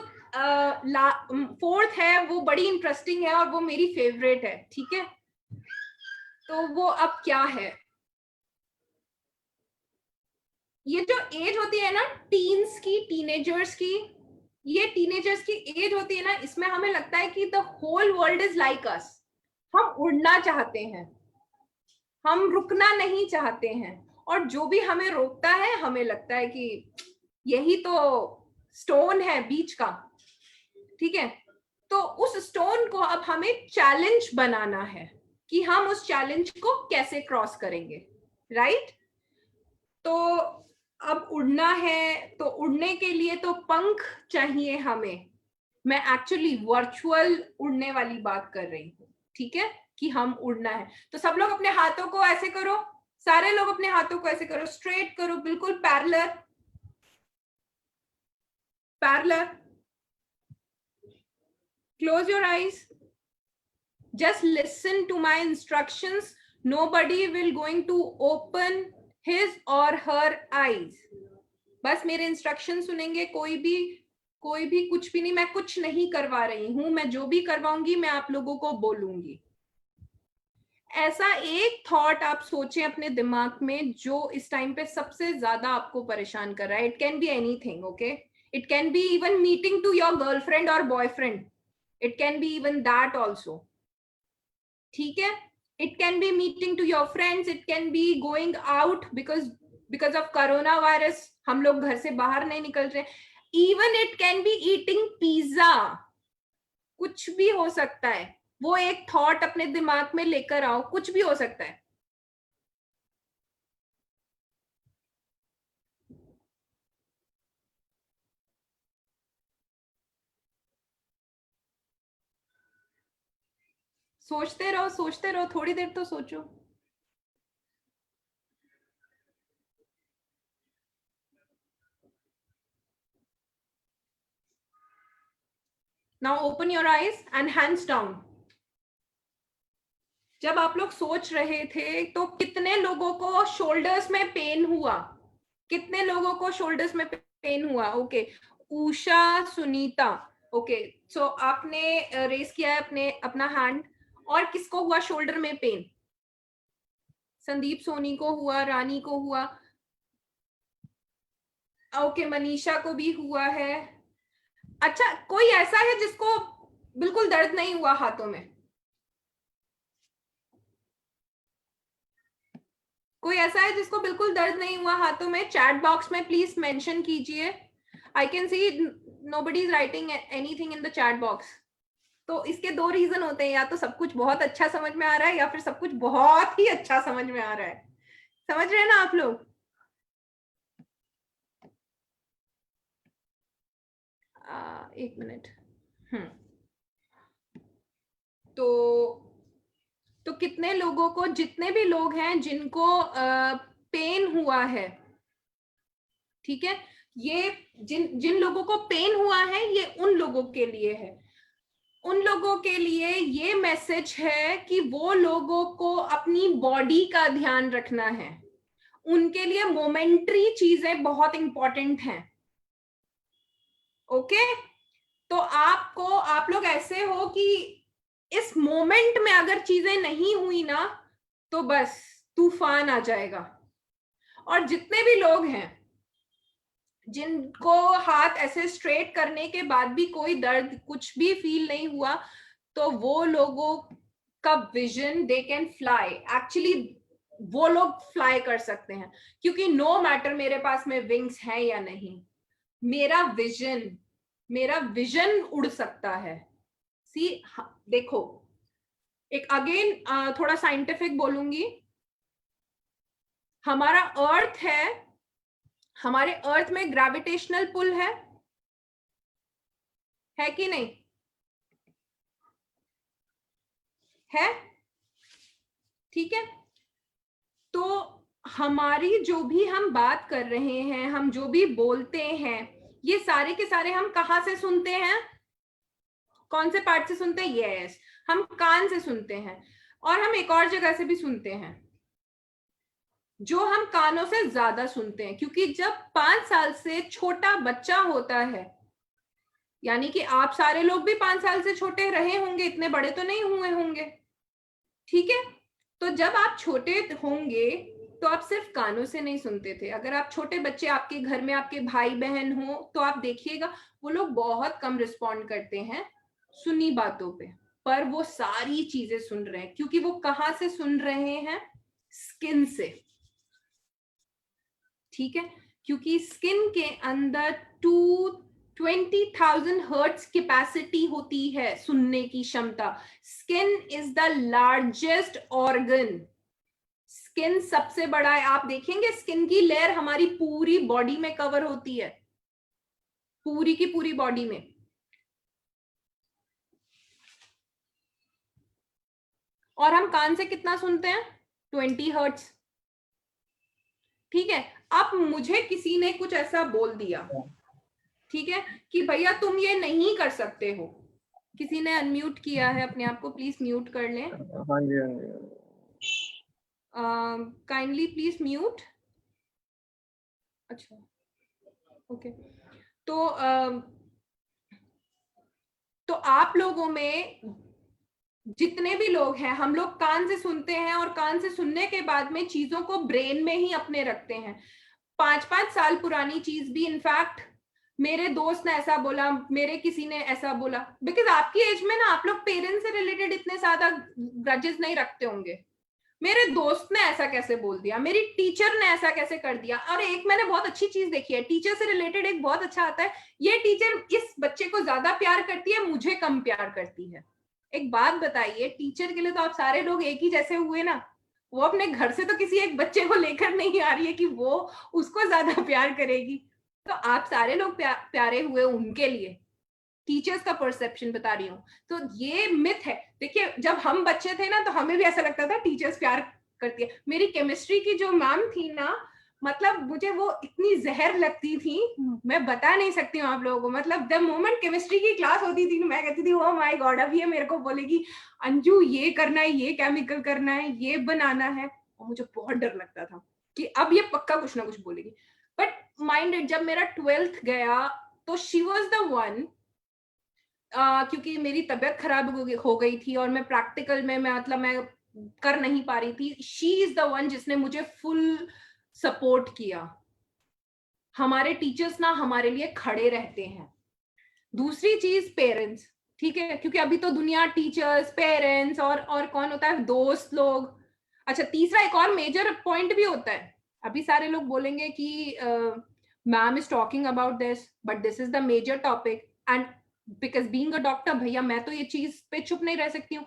फोर्थ है वो बड़ी इंटरेस्टिंग है और वो मेरी फेवरेट है, ठीक है। तो वो अब क्या है? ये जो एज होती है ना टीन्स की, टीनेजर्स की, ये टीनेजर्स की एज होती है ना, इसमें हमें लगता है कि the whole world is like us. हम उड़ना चाहते हैं, हम रुकना नहीं चाहते हैं, और जो भी हमें रोकता है हमें लगता है कि यही तो स्टोन है बीच का, ठीक है। तो उस स्टोन को अब हमें चैलेंज बनाना है कि हम उस चैलेंज को कैसे क्रॉस करेंगे, राइट। तो अब उड़ना है, तो उड़ने के लिए तो पंख चाहिए हमें। मैं एक्चुअली वर्चुअल उड़ने वाली बात कर रही हूँ, ठीक है, कि हम उड़ना है। तो सब लोग अपने हाथों को ऐसे करो, सारे लोग अपने हाथों को ऐसे करो, स्ट्रेट करो, बिल्कुल parallel parallel. Close your eyes, just listen to my instructions. Nobody will going to open his or her eyes. बस मेरे इंस्ट्रक्शन सुनेंगे, कोई भी कुछ भी नहीं, मैं कुछ नहीं करवा रही हूं, मैं जो भी करवाऊंगी मैं आप लोगों को बोलूंगी। ऐसा एक थॉट आप सोचें अपने दिमाग में जो इस टाइम पे सबसे ज्यादा आपको परेशान कर रहा है। It can be anything, okay, it can be even meeting to your girlfriend और boyfriend, it can be even that also, ठीक है। It can be meeting to your friends, it can be going out because of corona virus, हम लोग घर से बाहर नहीं निकल रहे। Even it can be eating pizza, कुछ भी हो सकता है। वो एक थॉट अपने दिमाग में लेकर आओ, कुछ भी हो सकता है। सोचते रहो, थोड़ी देर तो सोचो। Now open your eyes and hands down. जब आप लोग सोच रहे थे तो कितने लोगों को शोल्डर्स में पेन हुआ? कितने लोगों को शोल्डर्स में पेन हुआ? ओके, उषा, सुनीता, ओके, सो आपने रेस किया है अपना हैंड। और किसको हुआ शोल्डर में पेन? संदीप सोनी को हुआ, रानी को हुआ, ओके, मनीषा को भी हुआ है। अच्छा, कोई ऐसा है जिसको बिल्कुल दर्द नहीं हुआ हाथों में? कोई ऐसा है जिसको बिल्कुल दर्द नहीं हुआ हाथों में? चैट बॉक्स में प्लीज मेंशन कीजिए। I can see nobody is writing anything in the chat box. तो इसके दो रीजन होते हैं, या तो सब कुछ बहुत अच्छा समझ में आ रहा है या फिर सब कुछ बहुत ही अच्छा समझ में आ रहा है। समझ रहे हैं ना आप लोग? एक मिनट। तो कितने लोगों को, जितने भी लोग हैं जिनको पेन हुआ है, ठीक है, ये जिन लोगों को पेन हुआ है ये उन लोगों के लिए है। उन लोगों के लिए ये मैसेज है कि वो लोगों को अपनी बॉडी का ध्यान रखना है। उनके लिए मोमेंट्री चीजें बहुत इंपॉर्टेंट हैं, ओके। तो आप लोग ऐसे हो कि इस मोमेंट में अगर चीजें नहीं हुई ना तो बस तूफान आ जाएगा। और जितने भी लोग हैं जिनको हाथ ऐसे स्ट्रेट करने के बाद भी कोई दर्द कुछ भी फील नहीं हुआ, तो वो लोगों का vision, they can fly. Actually वो लोग फ्लाई कर सकते हैं, क्योंकि नो मैटर मेरे पास में विंग्स है या नहीं, मेरा विजन उड़ सकता है। सी, देखो, एक अगेन थोड़ा साइंटिफिक बोलूंगी। हमारा अर्थ है, हमारे अर्थ में ग्रेविटेशनल पुल है कि नहीं है? ठीक है। तो हमारी जो भी हम बात कर रहे हैं, हम जो भी बोलते हैं, ये सारे के सारे हम कहां से सुनते हैं? कौन से पार्ट से सुनते हैं? यस, हम कान से सुनते हैं। और हम एक और जगह से भी सुनते हैं, जो हम कानों से ज्यादा सुनते हैं, क्योंकि जब 5 साल से छोटा बच्चा होता है, यानी कि आप सारे लोग भी 5 साल से छोटे रहे होंगे, इतने बड़े तो नहीं हुए होंगे, ठीक है। तो जब आप छोटे होंगे तो आप सिर्फ कानों से नहीं सुनते थे। अगर आप छोटे बच्चे, आपके घर में आपके भाई बहन हो, तो आप देखिएगा वो लोग बहुत कम रिस्पॉन्ड करते हैं सुनी बातों पे, पर वो सारी चीजें सुन रहे हैं। क्योंकि वो कहां से सुन रहे हैं? स्किन से, ठीक है। क्योंकि स्किन के अंदर 20,000 हर्ट्ज कैपेसिटी होती है सुनने की क्षमता। Skin is the largest organ. Skin सबसे बड़ा है। आप देखेंगे स्किन की लेयर हमारी पूरी बॉडी में कवर होती है, पूरी की पूरी बॉडी में। और हम कान से कितना सुनते हैं? 20 हर्ट्ज। ठीक है, अब मुझे किसी ने कुछ ऐसा बोल दिया, ठीक है, कि भैया तुम ये नहीं कर सकते हो। किसी ने अनम्यूट किया है अपने आप को, प्लीज म्यूट कर लें। हाँ जी, हाँ जी। Kindly please mute. अच्छा, ओके। तो तो आप लोगों में जितने भी लोग हैं, हम लोग कान से सुनते हैं और कान से सुनने के बाद में चीजों को ब्रेन में ही अपने रखते हैं। 5-5 साल पुरानी चीज भी, इनफैक्ट मेरे दोस्त ने ऐसा बोला, मेरे किसी ने ऐसा बोला, बिकॉज आपकी एज में ना आप लोग पेरेंट्स से रिलेटेड इतने ज्यादा ग्रजेस नहीं रखते होंगे। मेरे दोस्त ने ऐसा कैसे बोल दिया, मेरी टीचर ने ऐसा कैसे कर दिया। और एक मैंने बहुत अच्छी चीज देखी है, टीचर से रिलेटेड एक बहुत अच्छा आता है, ये टीचर इस बच्चे को ज्यादा प्यार करती है, मुझे कम प्यार करती है। एक बात बताइए, टीचर के लिए तो आप सारे लोग एक ही जैसे हुए ना। वो अपने घर से तो किसी एक बच्चे को लेकर नहीं आ रही है कि वो उसको ज्यादा प्यार करेगी। तो आप सारे लोग प्यारे हुए उनके लिए। टीचर्स का परसेप्शन बता रही हूँ। तो ये मिथ है। देखिए, जब हम बच्चे थे ना तो हमें भी ऐसा लगता था टीचर्स प्यार करती है। मेरी केमिस्ट्री की जो मैम थी ना, मतलब मुझे वो इतनी जहर लगती थी, मैं बता नहीं सकती हूँ आप लोगों को। मतलब द मोमेंट केमिस्ट्री की क्लास होती थी, मैं कहती थी ओह माय गॉड, अब ये मेरे को बोलेगी अंजू ये करना है, ये केमिकल करना है, ये बनाना है। और मुझे बहुत डर लगता था कि अब ये पक्का कुछ ना कुछ बोलेगी। बट माइंड, जब मेरा 12th गया तो शी वॉज द वन, क्योंकि मेरी तबीयत खराब हो गई थी और मैं प्रैक्टिकल में मैं कर नहीं पा रही थी। शी इज द वन जिसने मुझे फुल सपोर्ट किया। हमारे टीचर्स ना हमारे लिए खड़े रहते हैं। दूसरी चीज, पेरेंट्स, ठीक है, क्योंकि अभी तो दुनिया टीचर्स, पेरेंट्स और कौन होता है, दोस्त लोग। अच्छा, तीसरा एक और मेजर पॉइंट भी होता है। अभी सारे लोग बोलेंगे कि ma'am is talking about this, but this is the major topic, and because being a doctor, भैया मैं तो ये चीज पे चुप नहीं रह सकती हूँ।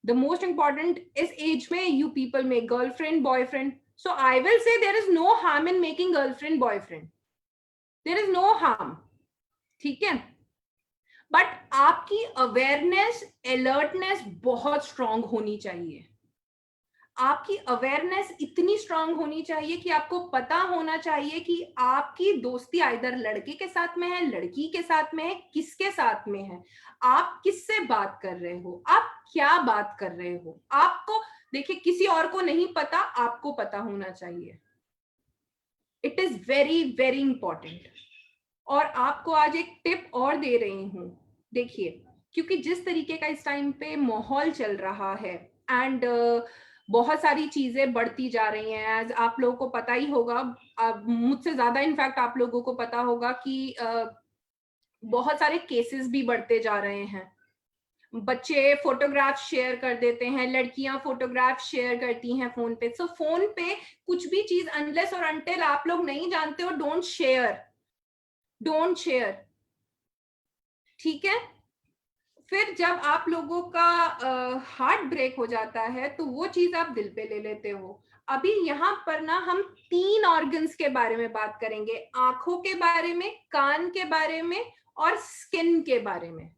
द मोस्ट इंपॉर्टेंट इस एज में you people make girlfriend boyfriend, so I will say there is no harm in making girlfriend boyfriend, there is no harm, ठीक है। बट आपकी अवेयरनेस, अलर्टनेस बहुत स्ट्रांग होनी चाहिए। आपकी अवेयरनेस इतनी स्ट्रांग होनी चाहिए कि आपको पता होना चाहिए कि आपकी दोस्ती आइदर लड़के के साथ में है, लड़की के साथ में है, किसके साथ में है, आप किससे बात कर रहे हो, आप क्या बात कर रहे हो। आपको देखिए, किसी और को नहीं पता, आपको पता होना चाहिए। It is very very important. और आपको आज एक टिप और दे रही हूं। देखिए, क्योंकि जिस तरीके का इस टाइम पे माहौल चल रहा है, एंड बहुत सारी चीजें बढ़ती जा रही हैं, एज आप लोगों को पता ही होगा, मुझसे ज्यादा इनफैक्ट आप लोगों को पता होगा कि बहुत सारे केसेस भी बढ़ते जा रहे हैं। बच्चे फोटोग्राफ शेयर कर देते हैं, लड़कियां फोटोग्राफ शेयर करती हैं फोन पे। सो फोन पे कुछ भी चीज अनलेस और अनटिल आप लोग नहीं जानते हो, डोंट शेयर, डोंट शेयर, ठीक है। फिर जब आप लोगों का हार्ट ब्रेक हो जाता है तो वो चीज आप दिल पे ले लेते हो। अभी यहाँ पर ना हम 3 ऑर्गन्स के बारे में बात करेंगे, आंखों के बारे में, कान के बारे में और स्किन के बारे में।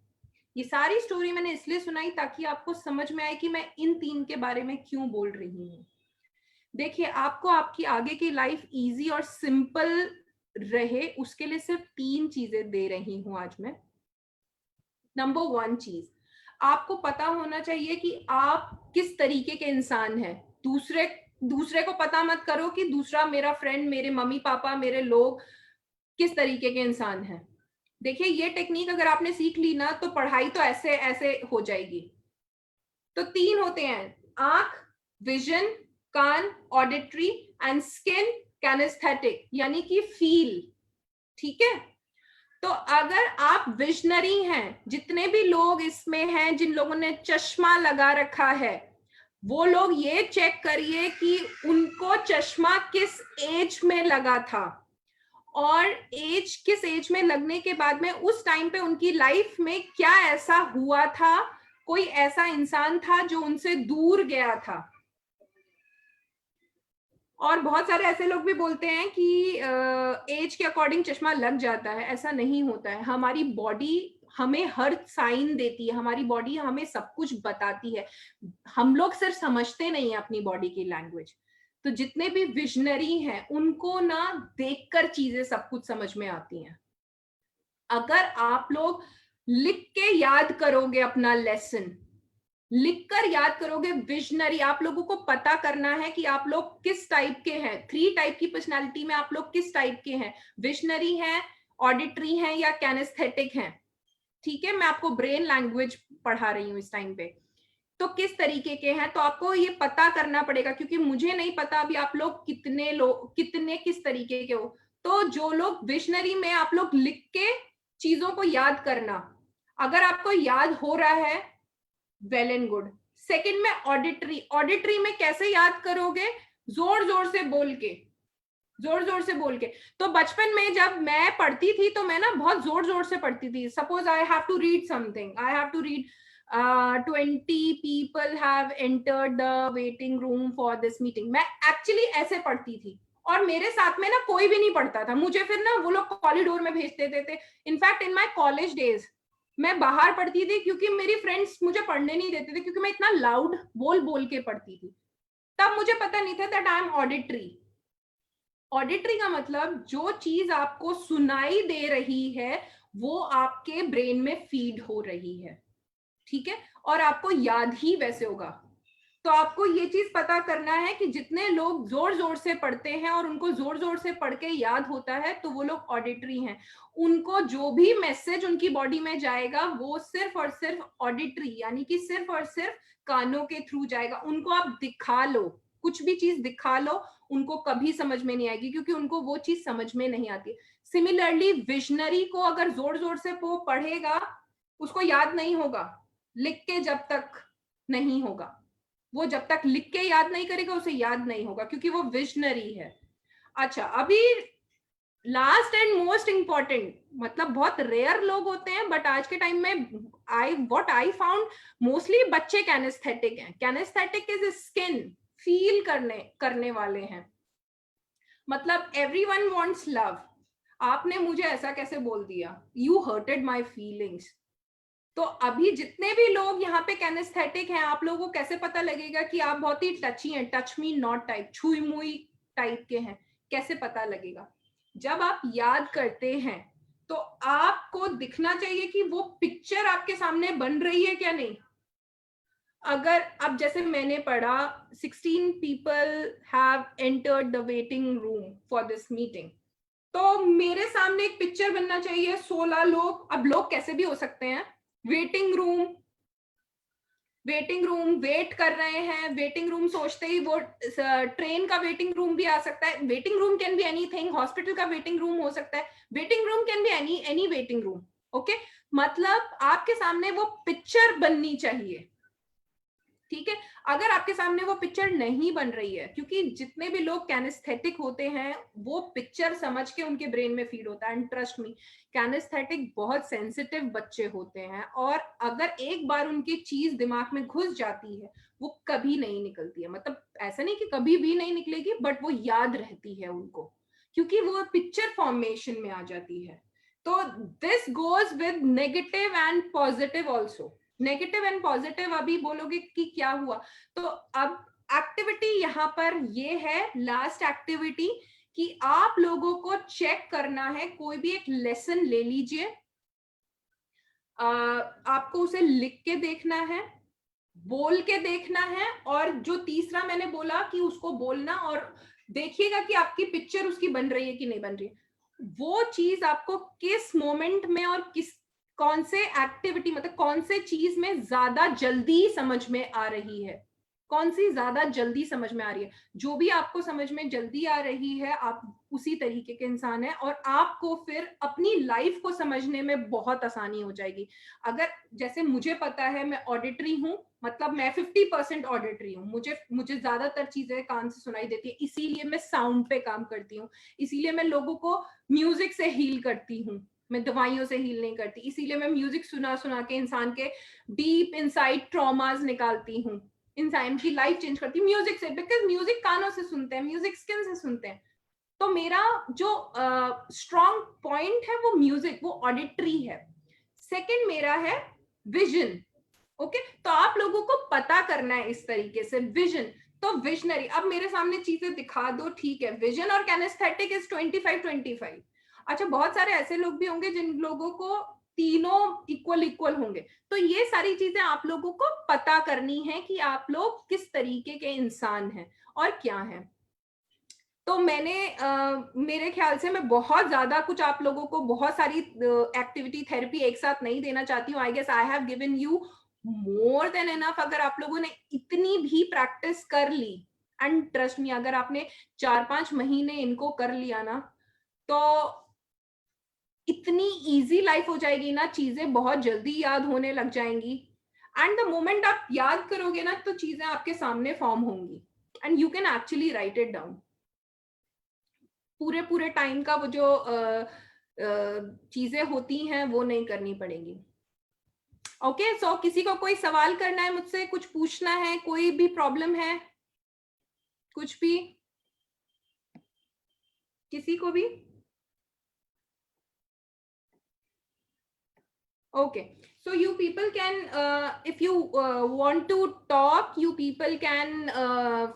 ये सारी स्टोरी मैंने इसलिए सुनाई ताकि आपको समझ में आए कि मैं इन 3 के बारे में क्यों बोल रही हूँ। देखिए, आपको आपकी आगे की लाइफ इजी और सिंपल रहे, उसके लिए सिर्फ 3 चीजें दे रही हूं आज मैं। नंबर 1 चीज, आपको पता होना चाहिए कि आप किस तरीके के इंसान हैं। दूसरे को पता मत करो कि दूसरा, मेरा फ्रेंड, मेरे मम्मी पापा, मेरे लोग किस तरीके के इंसान हैं। देखिए, ये टेक्निक अगर आपने सीख ली ना तो पढ़ाई तो ऐसे ऐसे हो जाएगी। तो 3 होते हैं, आंख, विजन, कान, ऑडिटरी, एंड स्किन, कैनेस्थेटिक, यानी कि फील, ठीक है। तो अगर आप विजनरी हैं, जितने भी लोग इसमें हैं जिन लोगों ने चश्मा लगा रखा है, वो लोग ये चेक करिए कि उनको चश्मा किस एज में लगा था, और किस एज में लगने के बाद में उस टाइम पे उनकी लाइफ में क्या ऐसा हुआ था, कोई ऐसा इंसान था जो उनसे दूर गया था। और बहुत सारे ऐसे लोग भी बोलते हैं कि एज के अकॉर्डिंग चश्मा लग जाता है। ऐसा नहीं होता है। हमारी बॉडी हमें हर साइन देती है, हमारी बॉडी हमें सब कुछ बताती है, हम लोग सिर्फ समझते नहीं है अपनी बॉडी की लैंग्वेज। तो जितने भी विजनरी हैं उनको ना देखकर चीजें सब कुछ समझ में आती हैं। अगर आप लोग लिख के याद करोगे अपना लेसन, लिखकर याद करोगे, विजनरी, आप लोगों को पता करना है कि आप लोग किस टाइप के हैं। 3 टाइप की पर्सनालिटी में आप लोग किस टाइप के हैं, विजनरी हैं, ऑडिटरी हैं या कैनेस्थेटिक हैं। ठीक है, मैं आपको ब्रेन लैंग्वेज पढ़ा रही हूँ इस टाइम पे। तो किस तरीके के हैं, तो आपको ये पता करना पड़ेगा, क्योंकि मुझे नहीं पता अभी आप लोग कितने किस तरीके के हो। तो जो लोग विजनरी में, आप लोग लिख के चीजों को याद करना, अगर आपको याद हो रहा है वेल एंड गुड। सेकंड में ऑडिटरी, ऑडिटरी में कैसे याद करोगे, जोर जोर से बोल के, जोर जोर से बोल के। तो बचपन में जब मैं पढ़ती थी तो मैं ना बहुत जोर जोर से पढ़ती थी। Suppose I have to read something, I have to read 20 people have entered the waiting room for this meeting, मैं एक्चुअली ऐसे पढ़ती थी। और मेरे साथ में ना कोई भी नहीं पढ़ता था, मुझे फिर ना वो लोग कॉरिडोर में भेज देते थे। In fact in my college days मैं बाहर पढ़ती थी, क्योंकि मेरी फ्रेंड्स मुझे पढ़ने नहीं देते थे, क्योंकि मैं इतना लाउड बोल बोल के पढ़ती थी। तब मुझे पता नहीं था that I am auditory. Auditory का मतलब जो चीज आपको सुनाई दे रही है वो आपके ब्रेन में फीड हो रही है, ठीक है, और आपको याद ही वैसे होगा। तो आपको ये चीज पता करना है कि जितने लोग जोर जोर से पढ़ते हैं और उनको जोर जोर से पढ़ के याद होता है तो वो लोग ऑडिटरी हैं। उनको जो भी मैसेज उनकी बॉडी में जाएगा वो सिर्फ और सिर्फ ऑडिटरी, यानी कि सिर्फ और सिर्फ कानों के थ्रू जाएगा। उनको आप दिखा लो, कुछ भी चीज दिखा लो, उनको कभी समझ में नहीं आएगी, क्योंकि उनको वो चीज समझ में नहीं आती। सिमिलरली विजनरी को अगर जोर जोर से वो पढ़ेगा उसको याद नहीं होगा, लिख के जब तक नहीं होगा, वो जब तक लिख के याद नहीं करेगा उसे याद नहीं होगा, क्योंकि वो विजनरी है। अच्छा, अभी लास्ट एंड मोस्ट इंपॉर्टेंट, मतलब बहुत रेयर लोग होते हैं बट आज के टाइम में व्हाट आई फाउंड मोस्टली बच्चे कैनेस्थेटिक हैं। कैनेस्थेटिक इज स्किन, फील करने वाले हैं। मतलब एवरीवन वांट्स लव, आपने मुझे ऐसा कैसे बोल दिया, यू हर्टेड माय फीलिंग्स। तो अभी जितने भी लोग यहाँ पे कैनेस्थेटिक हैं, आप लोगों को कैसे पता लगेगा कि आप बहुत ही टची हैं, टच मी नॉट टाइप, छुई मुई टाइप के हैं, कैसे पता लगेगा? जब आप याद करते हैं तो आपको दिखना चाहिए कि वो पिक्चर आपके सामने बन रही है क्या नहीं। अगर अब जैसे मैंने पढ़ा 16 people have entered the waiting room for this meeting, तो मेरे सामने एक पिक्चर बनना चाहिए 16 लोग। अब लोग कैसे भी हो सकते हैं, वेटिंग रूम वेट कर रहे हैं। वेटिंग रूम सोचते ही वो ट्रेन का वेटिंग रूम भी आ सकता है। Waiting room can be anything, hospital का वेटिंग रूम हो सकता है, waiting room can be any waiting room. Okay, मतलब आपके सामने वो पिक्चर बननी चाहिए, ठीक है। अगर आपके सामने वो पिक्चर नहीं बन रही है, क्योंकि जितने भी लोग कैनेस्थेटिक होते हैं वो पिक्चर समझ के उनके ब्रेन में फीड होता है। एंड ट्रस्ट मी, कैनेस्थेटिक बहुत सेंसिटिव बच्चे होते हैं, और अगर एक बार उनकी चीज दिमाग में घुस जाती है वो कभी नहीं निकलती है। मतलब ऐसा नहीं कि कभी भी नहीं निकलेगी, बट वो याद रहती है उनको, क्योंकि वो पिक्चर फॉर्मेशन में आ जाती है। तो this goes with negative and positive also. Negative and positive अभी बोलोगे कि क्या हुआ, तो अब एक्टिविटी यहाँ पर ये है, लास्ट एक्टिविटी, कि आप लोगों को चेक करना है। कोई भी एक लेसन ले लीजिए, आपको उसे लिख के देखना है, बोल के देखना है, और जो तीसरा मैंने बोला कि उसको बोलना, और देखिएगा कि आपकी पिक्चर उसकी बन रही है कि नहीं बन रही है। वो चीज आपको किस मोमेंट में और कौन से एक्टिविटी, मतलब कौन से चीज में ज्यादा जल्दी समझ में आ रही है, कौन सी ज्यादा जल्दी समझ में आ रही है। जो भी आपको समझ में जल्दी आ रही है आप उसी तरीके के इंसान हैं, और आपको फिर अपनी लाइफ को समझने में बहुत आसानी हो जाएगी। अगर जैसे मुझे पता है मैं ऑडिटरी हूँ, मतलब मैं 50% ऑडिटरी हूँ, मुझे ज्यादातर चीजें कान से सुनाई देती है, इसीलिए मैं साउंड पे काम करती हूँ, इसीलिए मैं लोगों को म्यूजिक से हील करती हूँ, मैं दवाइयों से हील नहीं करती। इसीलिए मैं म्यूजिक सुना सुना के इंसान के डीप इनसाइड ट्रॉमास निकालती हूँ, इंसान की लाइफ चेंज करती हूँ म्यूजिक से, बिकॉज म्यूजिक कानों से सुनते हैं, म्यूजिक स्किन से सुनते हैं। तो मेरा जो स्ट्रॉन्ग पॉइंट है वो म्यूजिक, वो ऑडिटरी है। सेकंड मेरा है विजन। ओके, तो आप लोगों को पता करना है इस तरीके से विजन। तो विजनरी, अब मेरे सामने चीजें दिखा दो, ठीक है, विजन और कैनेस्थेटिक इज 25-25। अच्छा, बहुत सारे ऐसे लोग भी होंगे जिन लोगों को तीनों इक्वल इक्वल होंगे। तो ये सारी चीजें आप लोगों को पता करनी है कि आप लोग किस तरीके के इंसान हैं और क्या हैं। तो मैंने मेरे ख्याल से मैं बहुत ज्यादा कुछ आप लोगों को बहुत सारी एक्टिविटी थेरेपी एक साथ नहीं देना चाहती हूँ। I guess I have given you more than enough. अगर आप लोगों ने इतनी भी प्रैक्टिस कर ली, एंड ट्रस्ट मी, अगर आपने 4-5 महीने इनको कर लिया ना, तो इतनी इजी लाइफ हो जाएगी ना, चीजें बहुत जल्दी याद होने लग जाएंगी। एंड द मोमेंट आप याद करोगे ना, तो चीजें आपके सामने फॉर्म होंगी and you can actually right it down. पूरे पूरे टाइम का वो जो चीजें होती हैं वो नहीं करनी पड़ेगी। ओके, सो किसी को कोई सवाल करना है मुझसे, कुछ पूछना है, कोई भी प्रॉब्लम है, कुछ भी, किसी को भी? Okay, so you people can, if you want to talk, you people can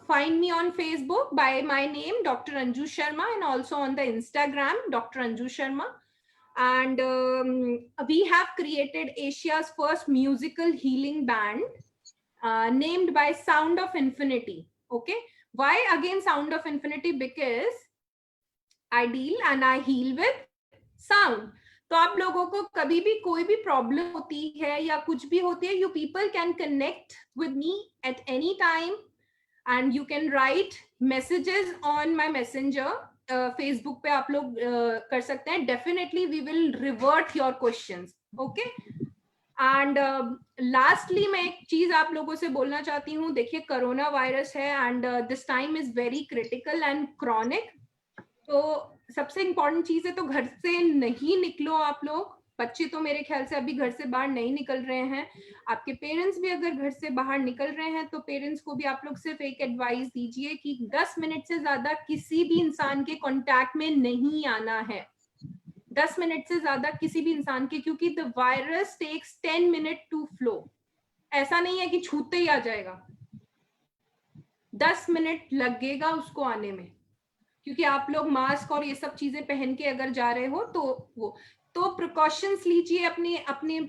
find me on Facebook by my name, Dr. Anju Sharma, and also on the Instagram, Dr. Anju Sharma. And we have created Asia's first musical healing band named by Sound of Infinity. Okay, why again Sound of Infinity? Because I deal and I heal with sound. तो आप लोगों को कभी भी कोई भी प्रॉब्लम होती है या कुछ भी होती है, you people can connect with me at any time and you can write messages on my messenger. Facebook पे आप लोग कर सकते हैं। Definitely we will revert your questions. Okay, and lastly मैं एक चीज आप लोगों से बोलना चाहती हूँ। देखिए, कोरोना वायरस है and this time is very critical and chronic. तो सबसे इंपॉर्टेंट चीज है, तो घर से नहीं निकलो आप लोग। बच्चे तो मेरे ख्याल से अभी घर से बाहर नहीं निकल रहे हैं। आपके पेरेंट्स भी अगर घर से बाहर निकल रहे हैं, तो पेरेंट्स को भी आप लोग सिर्फ एक एडवाइस दीजिए कि 10 मिनट से ज्यादा किसी भी इंसान के कांटेक्ट में नहीं आना है। 10 मिनट से ज्यादा किसी भी इंसान के, क्योंकि the virus takes 10 minute to flow. ऐसा नहीं है कि छूते ही आ जाएगा, 10 मिनट लगेगा उसको आने में, क्योंकि आप लोग मास्क और ये सब चीजें पहन के अगर जा रहे हो तो वो, तो प्रिकॉशंस लीजिए। अपने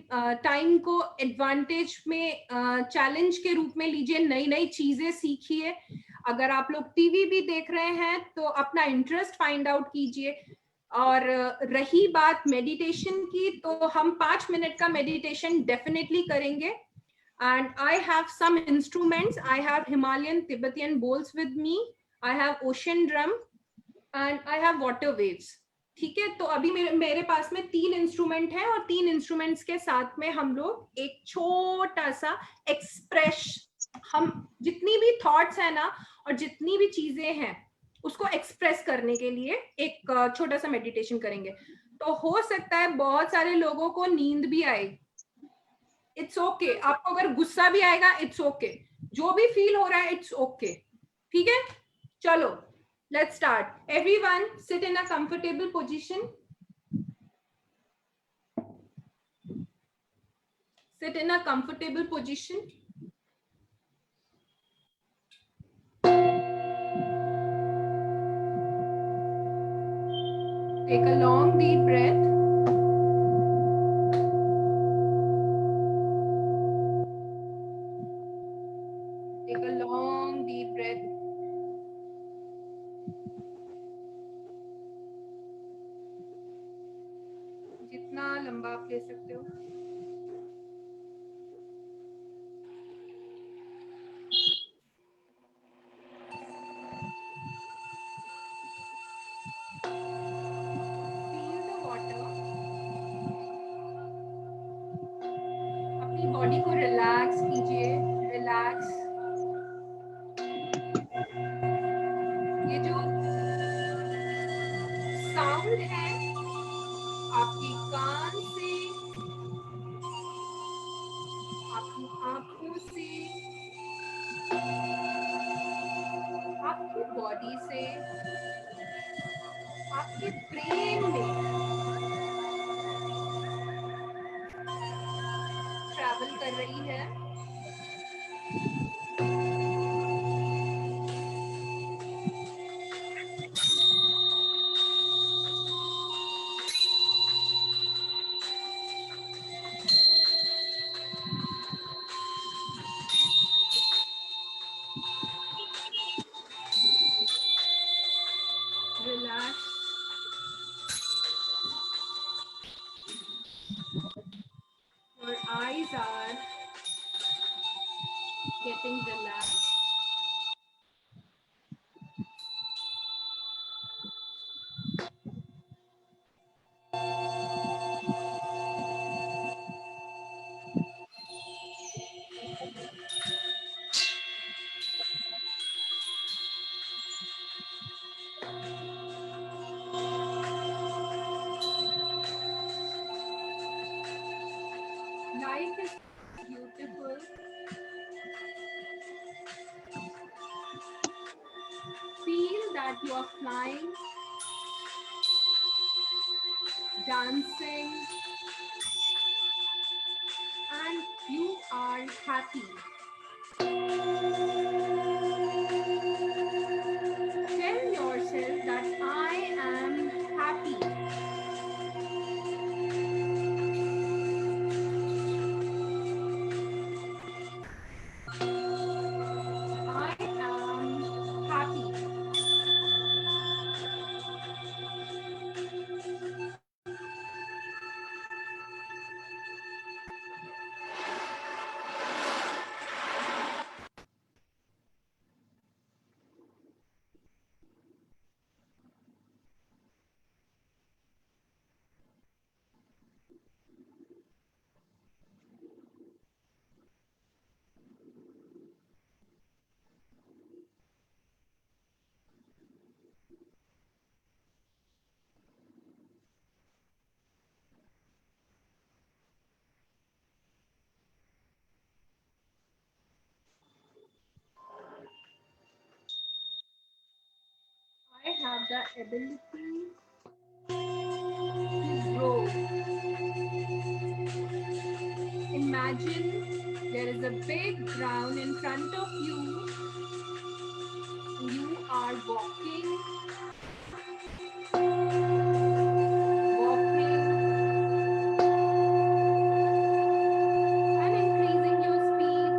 टाइम को एडवांटेज में चैलेंज के रूप में लीजिए। नई नई चीजें सीखिए। अगर आप लोग टीवी भी देख रहे हैं तो अपना इंटरेस्ट फाइंड आउट कीजिए। और रही बात मेडिटेशन की, तो हम 5 मिनट का मेडिटेशन डेफिनेटली करेंगे। And I have some instruments. I have Himalayan Tibetan bowls with me. I have ocean drum and I have water waves. ठीक है, तो अभी मेरे पास में 3 इंस्ट्रूमेंट हैं और 3 इंस्ट्रूमेंट्स के साथ में हम लोग एक छोटा सा एक्सप्रेस, हम जितनी भी थॉट्स है ना और जितनी भी चीजें हैं उसको एक्सप्रेस करने के लिए एक छोटा सा मेडिटेशन करेंगे। तो हो सकता है बहुत सारे लोगों को नींद भी आए। It's okay. आपको अगर गुस्सा भी आएगा, इट्स ओके। जो भी फील हो रहा है, इट्स ओके। ठीक है, चलो let's start. Everyone sit in a comfortable position. Sit in a comfortable position. Take a long deep breath. Take a long deep breath. जितना लंबा आप ले सकते हो। Feel the water. अपनी बॉडी को रिलैक्स कीजिए, रिलैक्स। ये जो साउंड है आपकी कान से, आपकी आंखों से, आपकी बॉडी से, आपके ब्रेन में ट्रैवल कर रही है। eyes are getting relaxed. Life is beautiful. Feel that you are flying, dancing, and you are happy. Tell yourself that I am happy. I am happy. I have the ability to grow. Imagine there is a big ground in front of you. You are walking, and increasing your speed.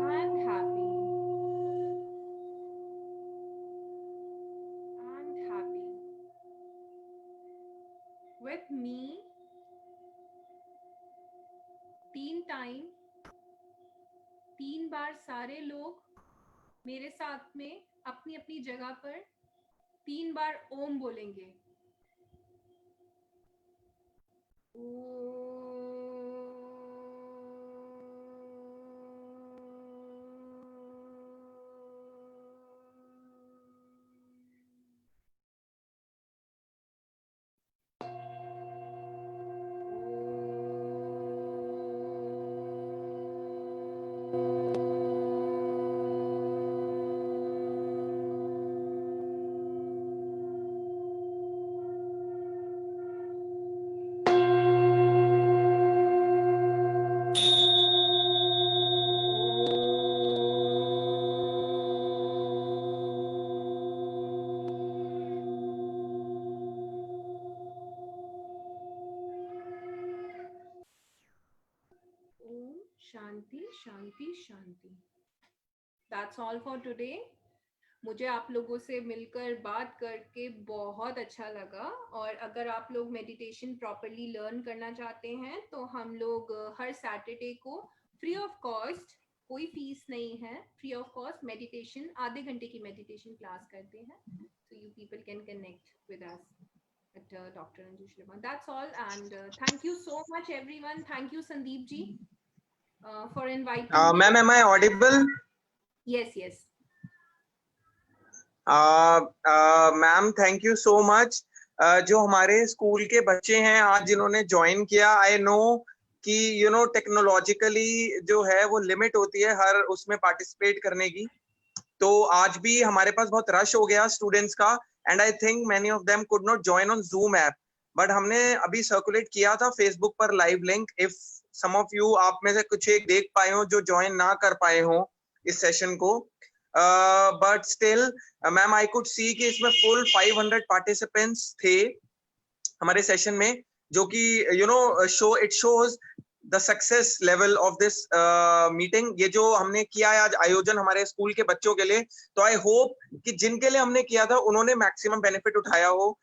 And happy. And happy. With me, 3 बार सारे लोग मेरे साथ में अपनी अपनी जगह पर 3 बार ओम बोलेंगे. शांति शांति शांति. That's all for today. मुझे आप लोगों से मिलकर बात करके बहुत अच्छा लगा. और अगर आप लोग मेडिटेशन प्रॉपर्ली लर्न करना चाहते हैं तो हम लोग हर सैटरडे को फ्री ऑफ कॉस्ट, कोई फीस नहीं है, फ्री ऑफ कॉस्ट मेडिटेशन, आधे घंटे की मेडिटेशन क्लास करते हैं. So you people can connect with us at Dr. Anju Sharma. That's all, and thank you so much everyone. Thank you Sandeep ji for inviting me. Ma'am, am I audible? Yes, yes. Ma'am thank you so much. जो हमारे स्कूल के बच्चे हैं आज जिन्होंने ज्वाइन किया, आई नो कि यू नो टेक्नोलॉजिकली जो है वो लिमिट होती है हर उसमें पार्टिसिपेट करने की. तो आज भी हमारे पास बहुत रश हो गया स्टूडेंट्स का, and I think many of them could not join on Zoom app. But हमने अभी सर्कुलेट किया था फेसबुक पर live link. If some of you, आप में से कुछ एक देख पाए हो जो ज्वाइन ना कर पाए हो इस सेशन को, but still ma'am I could see कि इसमें फुल 500 पार्टिसिपेंट्स थे हमारे सेशन में, जो कि you know it shows the success level of this meeting. ये जो हमने किया है आज आयोजन हमारे स्कूल के बच्चों के लिए, तो आई होप कि जिनके लिए हमने किया था उन्होंने मैक्सिमम बेनिफिट उठाया हो।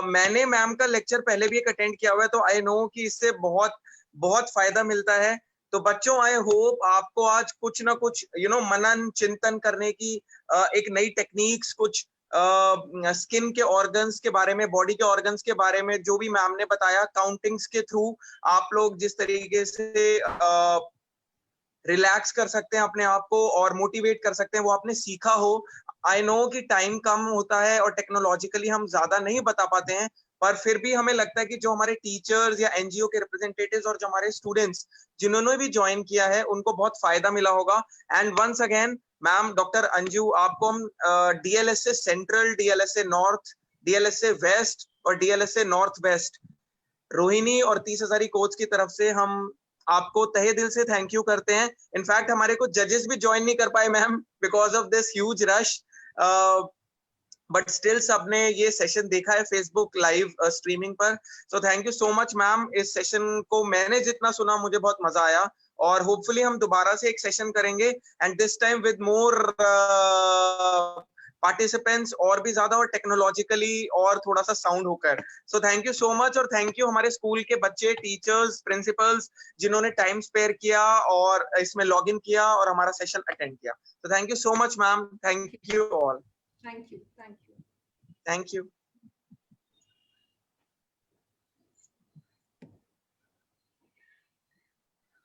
मैंने मैम का लेक्चर पहले भी एक अटेंड किया हुआ है, तो आई नो कि इससे बहुत बहुत फायदा मिलता है। तो बच्चों, आई होप आपको आज कुछ ना कुछ मनन चिंतन करने की एक नई टेक्निक्स, कुछ स्किन के ऑर्गन्स के बारे में, बॉडी के ऑर्गन्स के बारे में जो भी मैम ने बताया, काउंटिंग्स के थ्रू आप लोग जिस तरीके से रिलैक्स कर सकते हैं अपने आप को और मोटिवेट कर सकते हैं, वो आपने सीखा हो। आई नो कि टाइम कम होता है और टेक्नोलॉजिकली हम ज्यादा नहीं बता पाते हैं, पर फिर भी हमें लगता है कि जो हमारे टीचर्स या एनजीओ के रिप्रेजेंटेटिव्स और जो हमारे स्टूडेंट्स जिन्होंने भी ज्वाइन किया है उनको बहुत फायदा मिला होगा। And once again ma'am, doctor Anju, आपको हम DLSA central, DLSA north, DLSA west और डीएलएसए नॉर्थ वेस्ट, रोहिणी और 30 हजारी कोच की तरफ से हम आपको तहे दिल से थैंक यू करते हैं। इनफैक्ट हमारे को जजेस भी ज्वाइन नहीं कर पाए ma'am because of this huge rush, but still सबने ये सेशन देखा है फेसबुक लाइव स्ट्रीमिंग पर। So thank you so much ma'am. इस सेशन को मैंने जितना सुना मुझे बहुत मजा आया और होपफुली हम दोबारा से एक सेशन करेंगे and this time with more participants और भी ज्यादा और टेक्नोलॉजिकली और थोड़ा सा साउंड होकर। So thank you so much और थैंक यू हमारे स्कूल के बच्चे, टीचर्स, प्रिंसिपल्स जिन्होंने टाइम स्पेयर किया और इसमें लॉग इन किया और हमारा सेशन अटेंड किया। तो thank you so much ma'am. Thank you all. Thank you. Thank you.